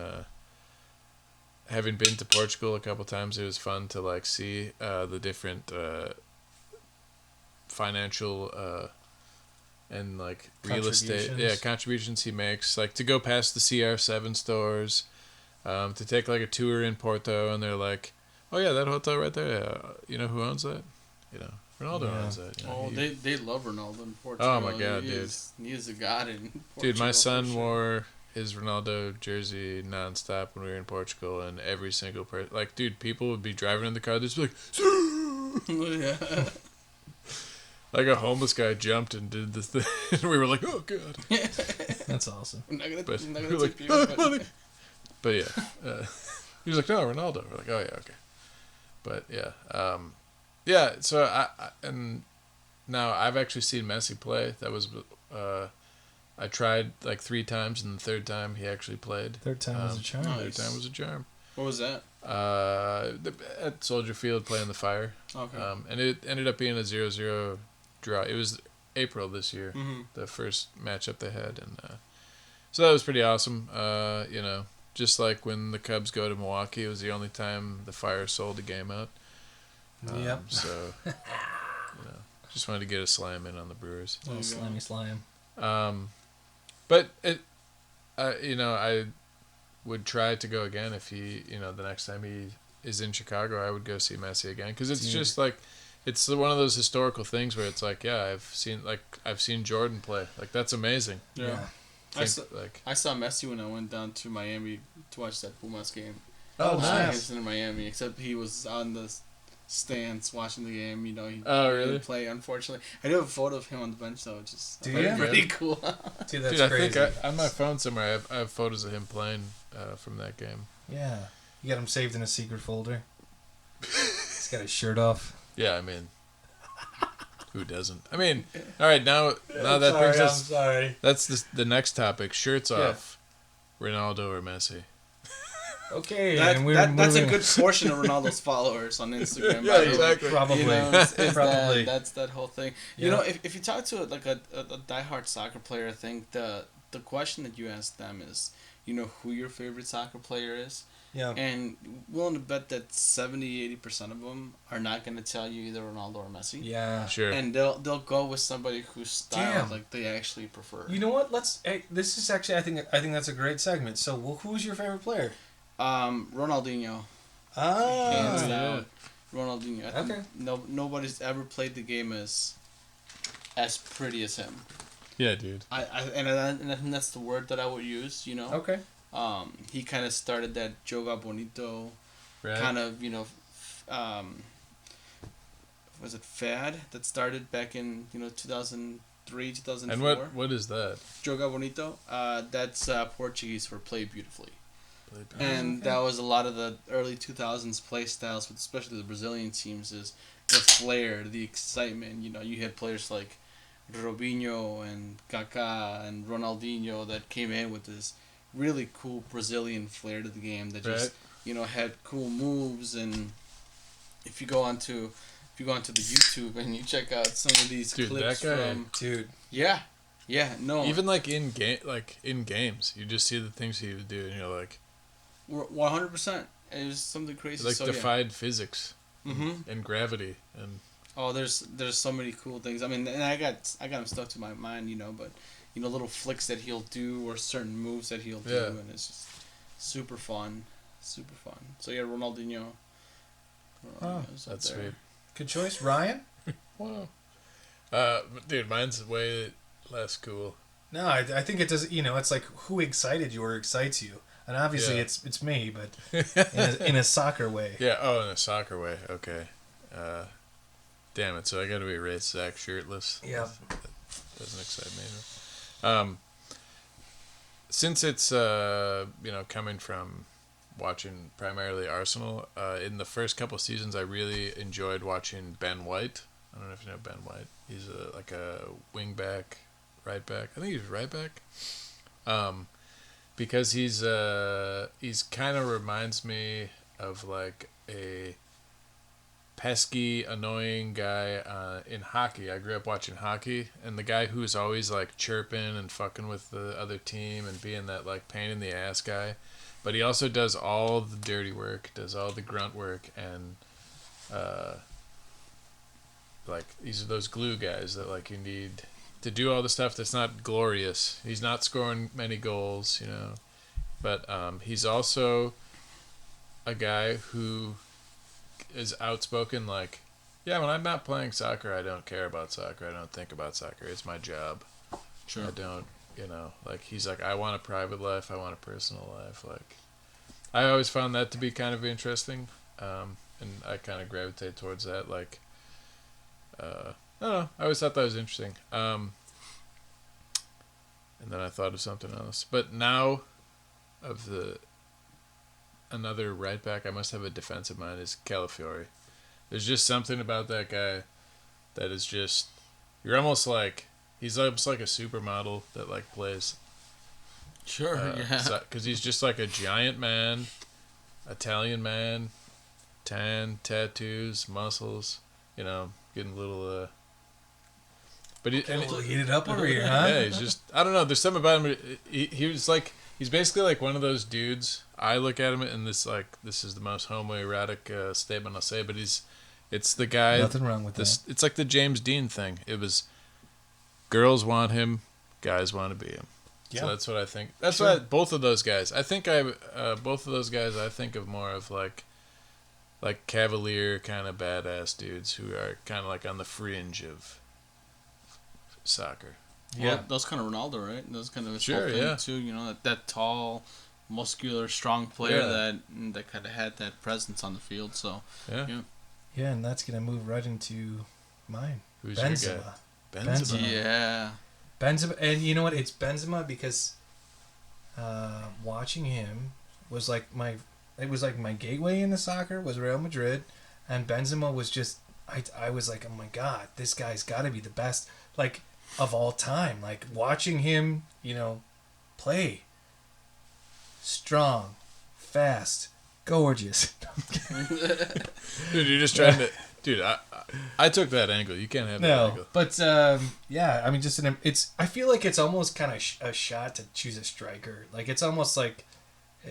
having been to Portugal a couple times, it was fun to like see the different financial and like real estate contributions he makes. Like to go past the CR7 stores, to take like a tour in Porto, and they're like, "Oh yeah, that hotel right there. Yeah. You know who owns that? Ronaldo owns that." They love Ronaldo in Portugal. Oh my god, dude! He is a god in Portugal. Dude, my son wore his Ronaldo jersey nonstop when we were in Portugal, and every single person, like, dude, people would be driving in the car, they'd just be like, Yeah. like a homeless guy jumped and did this thing, and we were like, oh god. That's awesome. I'm not gonna We were like, tip you, money. But yeah, he was like, no, Ronaldo. We're like, oh yeah, okay. But yeah, So and now I've actually seen Messi play. That was I tried like 3 times, and the third time he actually played. Third time was a charm. Third time was a charm. What was that? At Soldier Field playing the Fire. Okay. And it ended up being a 0-0 draw. It was April this year, Mm-hmm. the first matchup they had, and so that was pretty awesome. Just like when the Cubs go to Milwaukee, it was the only time the Fire sold a game out. Yep. So, just wanted to get a slam in on the Brewers. Little slimy slime. But it, I would try to go again if he, the next time he is in Chicago, I would go see Messi again, because it's just like, it's one of those historical things where it's like, yeah, I've seen Jordan play, like that's amazing. Yeah. I I saw Messi when I went down to Miami to watch that Pumas game. Oh, Nice. In Miami, except he was on the stands watching the game. He really? didn't play, unfortunately. I do have a photo of him on the bench, though, which is you? pretty cool. Dude, that's I crazy. think on my phone somewhere I have photos of him playing from that game. Yeah. You got him saved in a secret folder. He's got his shirt off. Yeah, I mean, who doesn't? I mean, all right, now that brings us. I'm sorry. That's the next topic. Shirts off, Ronaldo or Messi. Okay, that's a good portion of Ronaldo's followers on Instagram. Yeah, exactly. Probably. Probably. That's that whole thing. Yeah. If you talk to like a diehard soccer player, I think the question that you ask them is, who your favorite soccer player is. Yeah. And willing to bet that 70-80% of them are not going to tell you either Ronaldo or Messi. Yeah. Sure. And they'll go with somebody whose style Damn. like they actually prefer. You know what? This is actually I think that's a great segment. So, who's your favorite player? Ronaldinho. Ah. Hands down. Ronaldinho. I think Okay. nobody's ever played the game as pretty as him. Yeah, dude. And I think that's the word that I would use. Okay. He kind of started that Joga Bonito Right. kind of, was it fad that started back in 2003, 2004. And what is that? Joga Bonito. That's Portuguese for play beautifully. And And that was a lot of the early 2000s play styles, with especially the Brazilian teams, is the flair, the excitement. You had players like Robinho and Kaká and Ronaldinho that came in with this really cool Brazilian flair to the game that just had cool moves. And if you go onto the YouTube and you check out some of these clips that guy, from dude. Even like in games, you just see the things he would do, and you're like, 100%. It was something crazy. like defied physics and gravity, and there's so many cool things. I mean, and I got them stuck to my mind, but little flicks that he'll do or certain moves that he'll do, and it's just super fun. So yeah, Ronaldinho. That's sweet. Good choice, Ryan. Wow. Dude, mine's way less cool. No, I think it does. It's like who excited you or excites you, and obviously it's me, but in a soccer way. Yeah. Oh, in a soccer way. Okay. Damn it. So I got to erase Zach shirtless. Yeah. That doesn't excite me. Since it's coming from watching primarily Arsenal, in the first couple seasons I really enjoyed watching Ben White. I don't know if you know Ben White. He's like a wing back, right back. I think he's right back. because he's kind of reminds me of like a pesky, annoying guy in hockey. I grew up watching hockey, and the guy who's always like chirping and fucking with the other team and being that like pain in the ass guy, but he also does all the dirty work, does all the grunt work, and like these are those glue guys that like you need to do all the stuff that's not glorious. He's not scoring many goals, you know, but he's also a guy who is outspoken. Like, yeah, when I'm not playing soccer, I don't care about soccer. I don't think about soccer. It's my job. Sure. I don't, you know, like he's like, I want a private life. I want a personal life. Like, I always found that to be kind of interesting, and I kind of gravitate towards that. Like, I don't know. I always thought that was interesting. And then I thought of something else. But now, of the another right back, I must have a defensive mind, is Calafiori. There's just something about that guy that is just, you're almost like, he's almost like a supermodel that like plays. Sure, yeah. Because he's just like a giant man, Italian man, tan, tattoos, muscles, you know, getting a little but he, Getting a little heated up over here, huh? yeah, he's just, I don't know, there's something about him. He was like, he's basically like one of those dudes. I look at him and this is the most homoerotic statement I'll say, but it's the guy. Nothing wrong with this. that. It's like the James Dean thing. It was, girls want him, guys want to be him. Yeah. So that's what I think. That's Sure. what both of those guys. I think both of those guys. I think of more of like cavalier kind of badass dudes who are kind of like on the fringe of soccer. Well, that's kind of Ronaldo, right? That's kind of his Sure, whole thing yeah. too. You know, that tall, muscular, strong player Yeah. that kind of had that presence on the field. So Yeah. Yeah, and that's gonna move right into mine. Who's your Benzema. guy? Benzema. yeah, Benzema, and you know what? It's Benzema because watching him was like my gateway into soccer was Real Madrid, and Benzema was just I was like, oh my god, this guy's got to be the best like of all time. Like watching him, you know, play, strong, fast, gorgeous. Dude, you're just trying to. Dude, I took that angle. You can't have that No, angle. but yeah, I mean, just it's. I feel like it's almost kind of a shot to choose a striker. Like it's almost like, I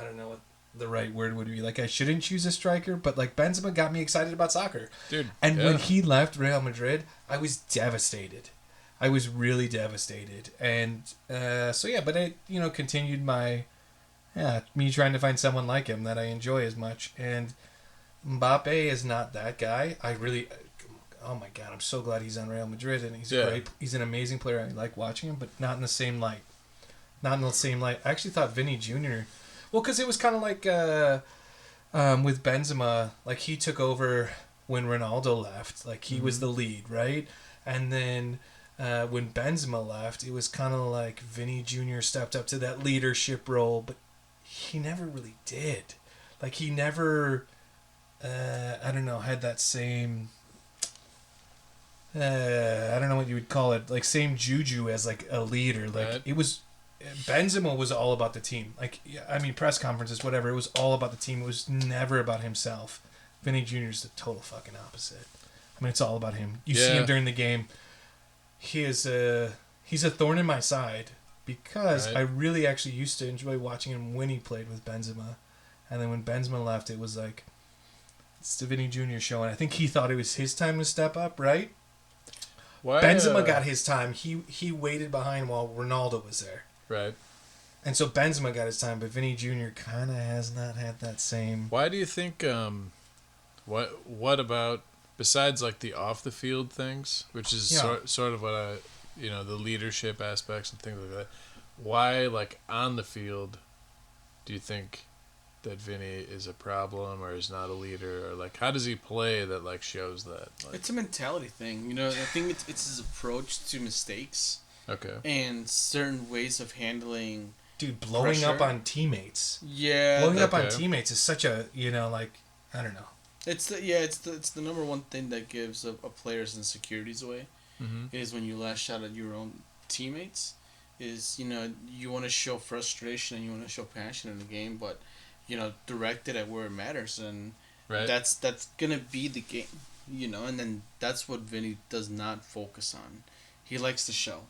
don't know what the right word would be. Like I shouldn't choose a striker, but like Benzema got me excited about soccer. Dude, And yeah. when he left Real Madrid, I was devastated. I was really devastated, and so yeah. But it continued my me trying to find someone like him that I enjoy as much. And Mbappe is not that guy. Oh my god, I'm so glad he's on Real Madrid, and he's great. He's an amazing player. I like watching him, but not in the same light. Not in the same light. I actually thought Vinny Jr. Well, because it was kind of like with Benzema, like he took over when Ronaldo left. Like he was the lead, right? And then when Benzema left, it was kind of like Vinny Jr. stepped up to that leadership role, but he never really did. Like he never, I don't know, had that same, I don't know what you would call it, like same juju as like a leader. Like Right. it was, Benzema was all about the team. Like, I mean, press conferences, whatever, it was all about the team. It was never about himself. Vinny Jr. is the total fucking opposite. I mean, it's all about him. You see him during the game. He's a thorn in my side because Right. I really actually used to enjoy watching him when he played with Benzema. And then when Benzema left, it was like, it's the Vinny Jr. show. And I think he thought it was his time to step up, right? Why, Benzema got his time. He waited behind while Ronaldo was there. Right. And so Benzema got his time, but Vinny Jr. kind of has not had that same... Why do you think, what about, besides like the off the field things, which is sort of what the leadership aspects and things like that, why like on the field do you think that Vinny is a problem or is not a leader, or like how does he play that like shows that? Like, it's a mentality thing. You know, I think it's his approach to mistakes okay. and certain ways of handling. Dude, blowing up pressure. on teammates. Yeah, Blowing up on Okay. teammates is such a, like, I don't know. it's the number one thing that gives a player's insecurities away Mm-hmm. is when you lash out at your own teammates, is, you want to show frustration and you want to show passion in the game, but direct it at where it matters, and Right. that's gonna be the game, and then that's what Vinny does not focus on. He likes the show.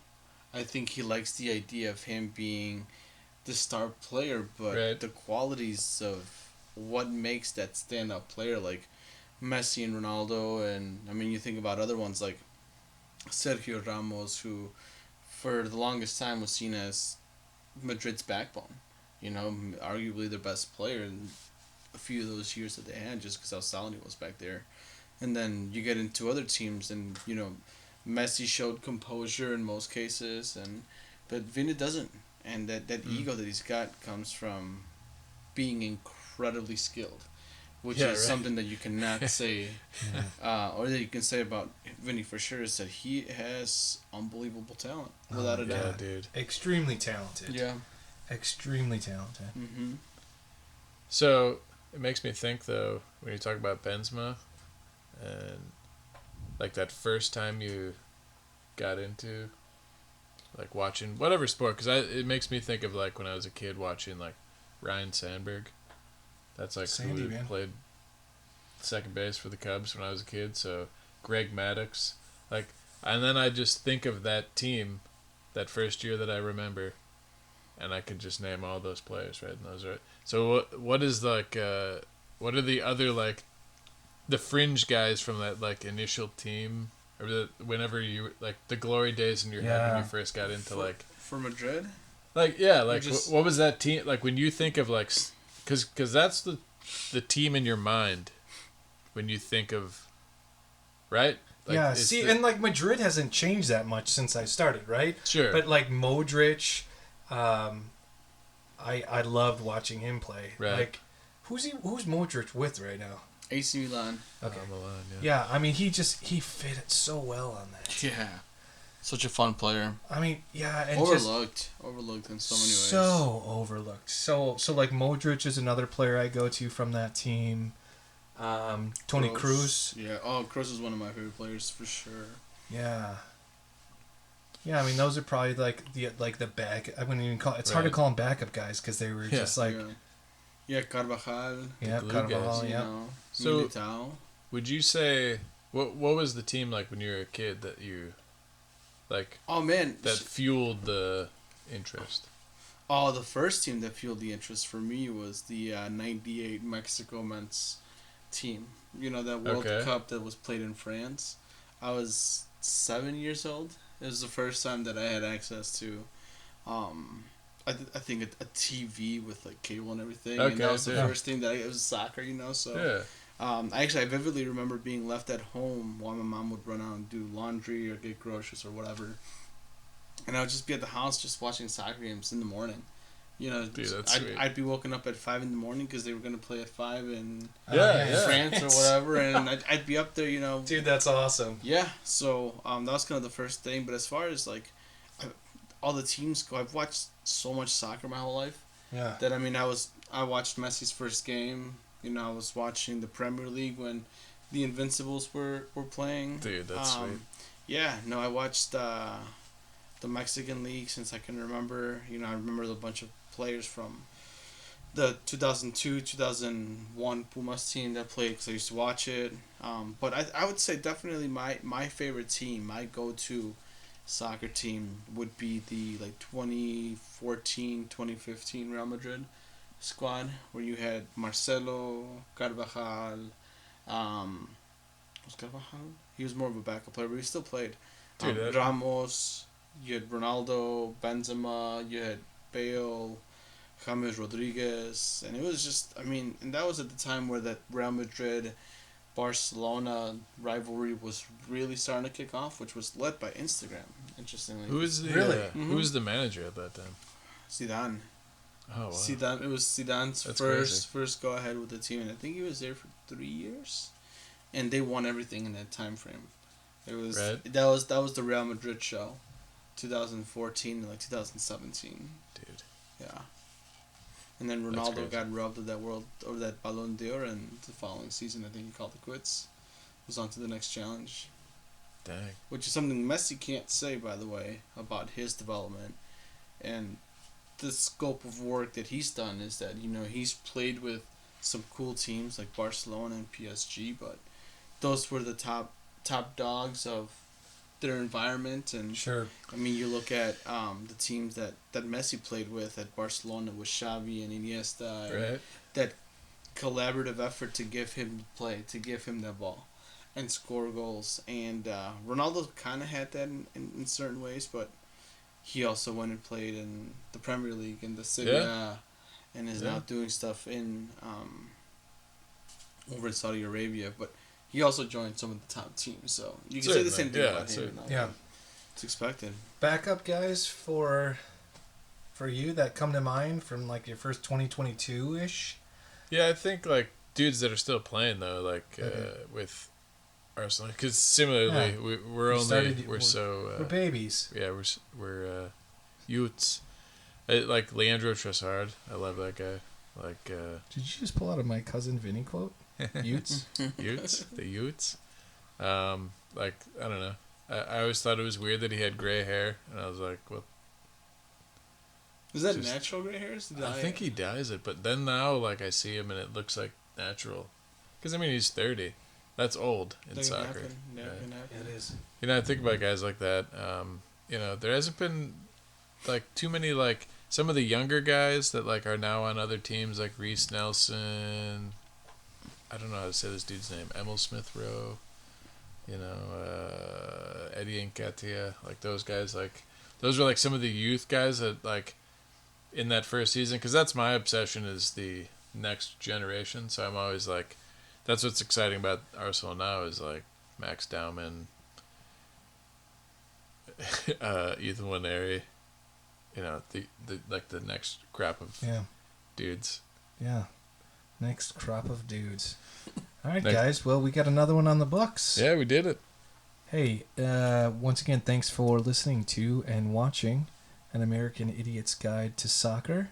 I think he likes the idea of him being the star player, but Right. the qualities of what makes that standout player, like Messi and Ronaldo, and I mean, you think about other ones like Sergio Ramos, who for the longest time was seen as Madrid's backbone. Arguably their best player in a few of those years that they had, just because how solid he was back there. And then you get into other teams, and Messi showed composure in most cases, but Vini doesn't. And that ego that he's got comes from being incredibly skilled, which Yeah, is right. something that you cannot say, or that you can say about Vinny for sure, is that he has unbelievable talent, without a Yeah, doubt. dude. Extremely talented. Yeah. Extremely talented. Mm-hmm. So it makes me think though, when you talk about Benzema, and like that first time you got into like watching whatever sport, because it makes me think of like when I was a kid watching like Ryan Sandberg. That's like Sandy, who man. played second base for the Cubs when I was a kid. So Greg Maddux, like, and then I just think of that team, that first year that I remember, and I could just name all those players, right? And those are so. What is like? What are the other like, the fringe guys from that like initial team, or whenever you like the glory days in your head when Yeah. you first got into like Madrid. what was that team like when you think of like, because that's the team in your mind when you think of, right? Like, yeah, it's see, the- and like Madrid hasn't changed that much since I started, right? Sure. But like Modric, I loved watching him play. Right. Like, who's Modric with right now? AC Milan. Okay. Milan, Yeah, I mean, he fit it so well on that. Yeah. Such a fun player. I mean, yeah, and Overlooked in so many ways. so overlooked. So like Modric is another player I go to from that team. Tony Cruz. Yeah. Oh, Cruz is one of my favorite players for sure. Yeah. Yeah, I mean those are probably like the back. I wouldn't even call it's hard to Right. call them backup guys because they were Yeah. just like yeah, Carvajal. yeah, glue Carvajal, guys, yeah. So- Militao. Would you say what was the team like when you were a kid that you like Oh man. that fueled the interest? Oh, the first team that fueled the interest for me was the '98 Mexico men's team. That World Okay. Cup that was played in France. I was 7 years old. It was the first time that I had access to, I think a TV with like cable and everything. And that Okay, was the yeah. first thing that it was soccer. So. Yeah. I vividly remember being left at home while my mom would run out and do laundry or get groceries or whatever, and I would just be at the house just watching soccer games in the morning. Dude, that's sweet. I'd be woken up at 5 in the morning because they were gonna play at 5 in Yeah. France or whatever, and I'd be up there, Dude, that's awesome. Yeah, so that was kind of the first thing. But as far as like all the teams go, I've watched so much soccer my whole life Yeah. that I watched Messi's first game. I was watching the Premier League when the Invincibles were playing. Dude, that's sweet. Yeah, no, I watched the Mexican League since I can remember. I remember a bunch of players from the 2002, 2001 Pumas team that played because I used to watch it. But I would say definitely my favorite team, my go-to soccer team would be the 2014, 2015 Real Madrid squad where you had Marcelo, Carvajal. Was Carvajal? He was more of a backup player, but he still played. Dude, that- Ramos, you had Ronaldo, Benzema, you had Bale, James Rodriguez, and it was just, and that was at the time where that Real Madrid Barcelona rivalry was really starting to kick off, which was led by Instagram, interestingly. Who was the Really? who was the manager at that time? Zidane. Oh wow. Zidane. It was Zidane's That's first go ahead with the team, and I think he was there for 3 years, and they won everything in that time frame. It was Right. that was the Real Madrid show, 2014 to 2017. Dude. Yeah. And then That's Ronaldo crazy. got robbed of that Ballon d'Or, and the following season I think he called it quits. Was on to the next challenge, Dang. which is something Messi can't say, by the way, about his development. and the scope of work that he's done is that, he's played with some cool teams like Barcelona and PSG, but those were the top dogs of their environment. And Sure. I mean, you look at the teams that Messi played with at Barcelona with Xavi and Iniesta, and Right. that collaborative effort to give him the play, to give him the ball, and score goals. And Ronaldo kind of had that in certain ways, but he also went and played in the Premier League in the Serie A, and is now doing stuff in over in Saudi Arabia. But he also joined some of the top teams, so you can say the same thing about him. Yeah, it's expected. Backup guys for you that come to mind from like your first 2022-ish. Yeah, I think like dudes that are still playing though, like with Arsenal, because similarly we're babies. Yeah, we're youths. Like Leandro Trossard, I love that guy. Like, did you just pull out of my cousin Vinny quote? Utes, the Utes. Like I don't know. I always thought it was weird that he had gray hair, and I was like, well. Is that natural gray hairs? I think he dyes it, but then now, like, I see him and it looks like natural. Because, I mean, he's 30. That's old in soccer. Yeah, it is. I think about guys like that. There hasn't been, like, too many, like, some of the younger guys that, like, are now on other teams, like Reece Nelson. I don't know how to say this dude's name. Emil Smith Rowe. Eddie Nketiah. Like, those guys, like, those are, like, some of the youth guys that, like, in that first season, because that's my obsession, is the next generation. So I'm always like, that's what's exciting about Arsenal now, is like Max Dowman, Ethan Waneri, the next crop of dudes. Yeah, next crop of dudes. All right, guys. Well, we got another one on the books. Yeah, we did it. Hey, once again, thanks for listening to and watching An American Idiot's Guide to Soccer.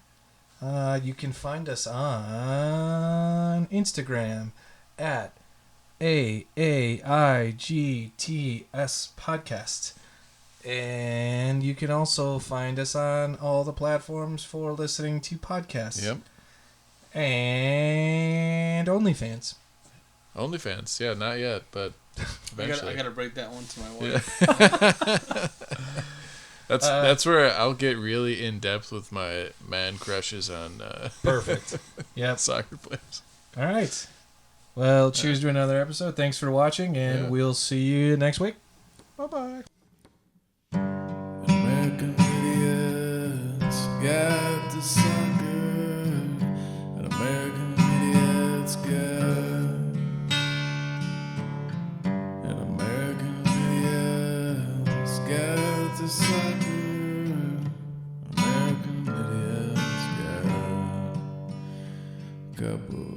You can find us on Instagram at AAIGTS Podcast. And you can also find us on all the platforms for listening to podcasts. Yep. And OnlyFans. OnlyFans, yeah, not yet, but eventually. I gotta break that one to my wife. Yeah. That's where I'll get really in depth with my man crushes on perfect. Yep. Soccer players. All right. Well, cheers to another episode. Thanks for watching, and we'll see you next week. Bye-bye. American idiots got the soccer. An American idiot's got. An American idiot's got the soccer. American idiots got. Couple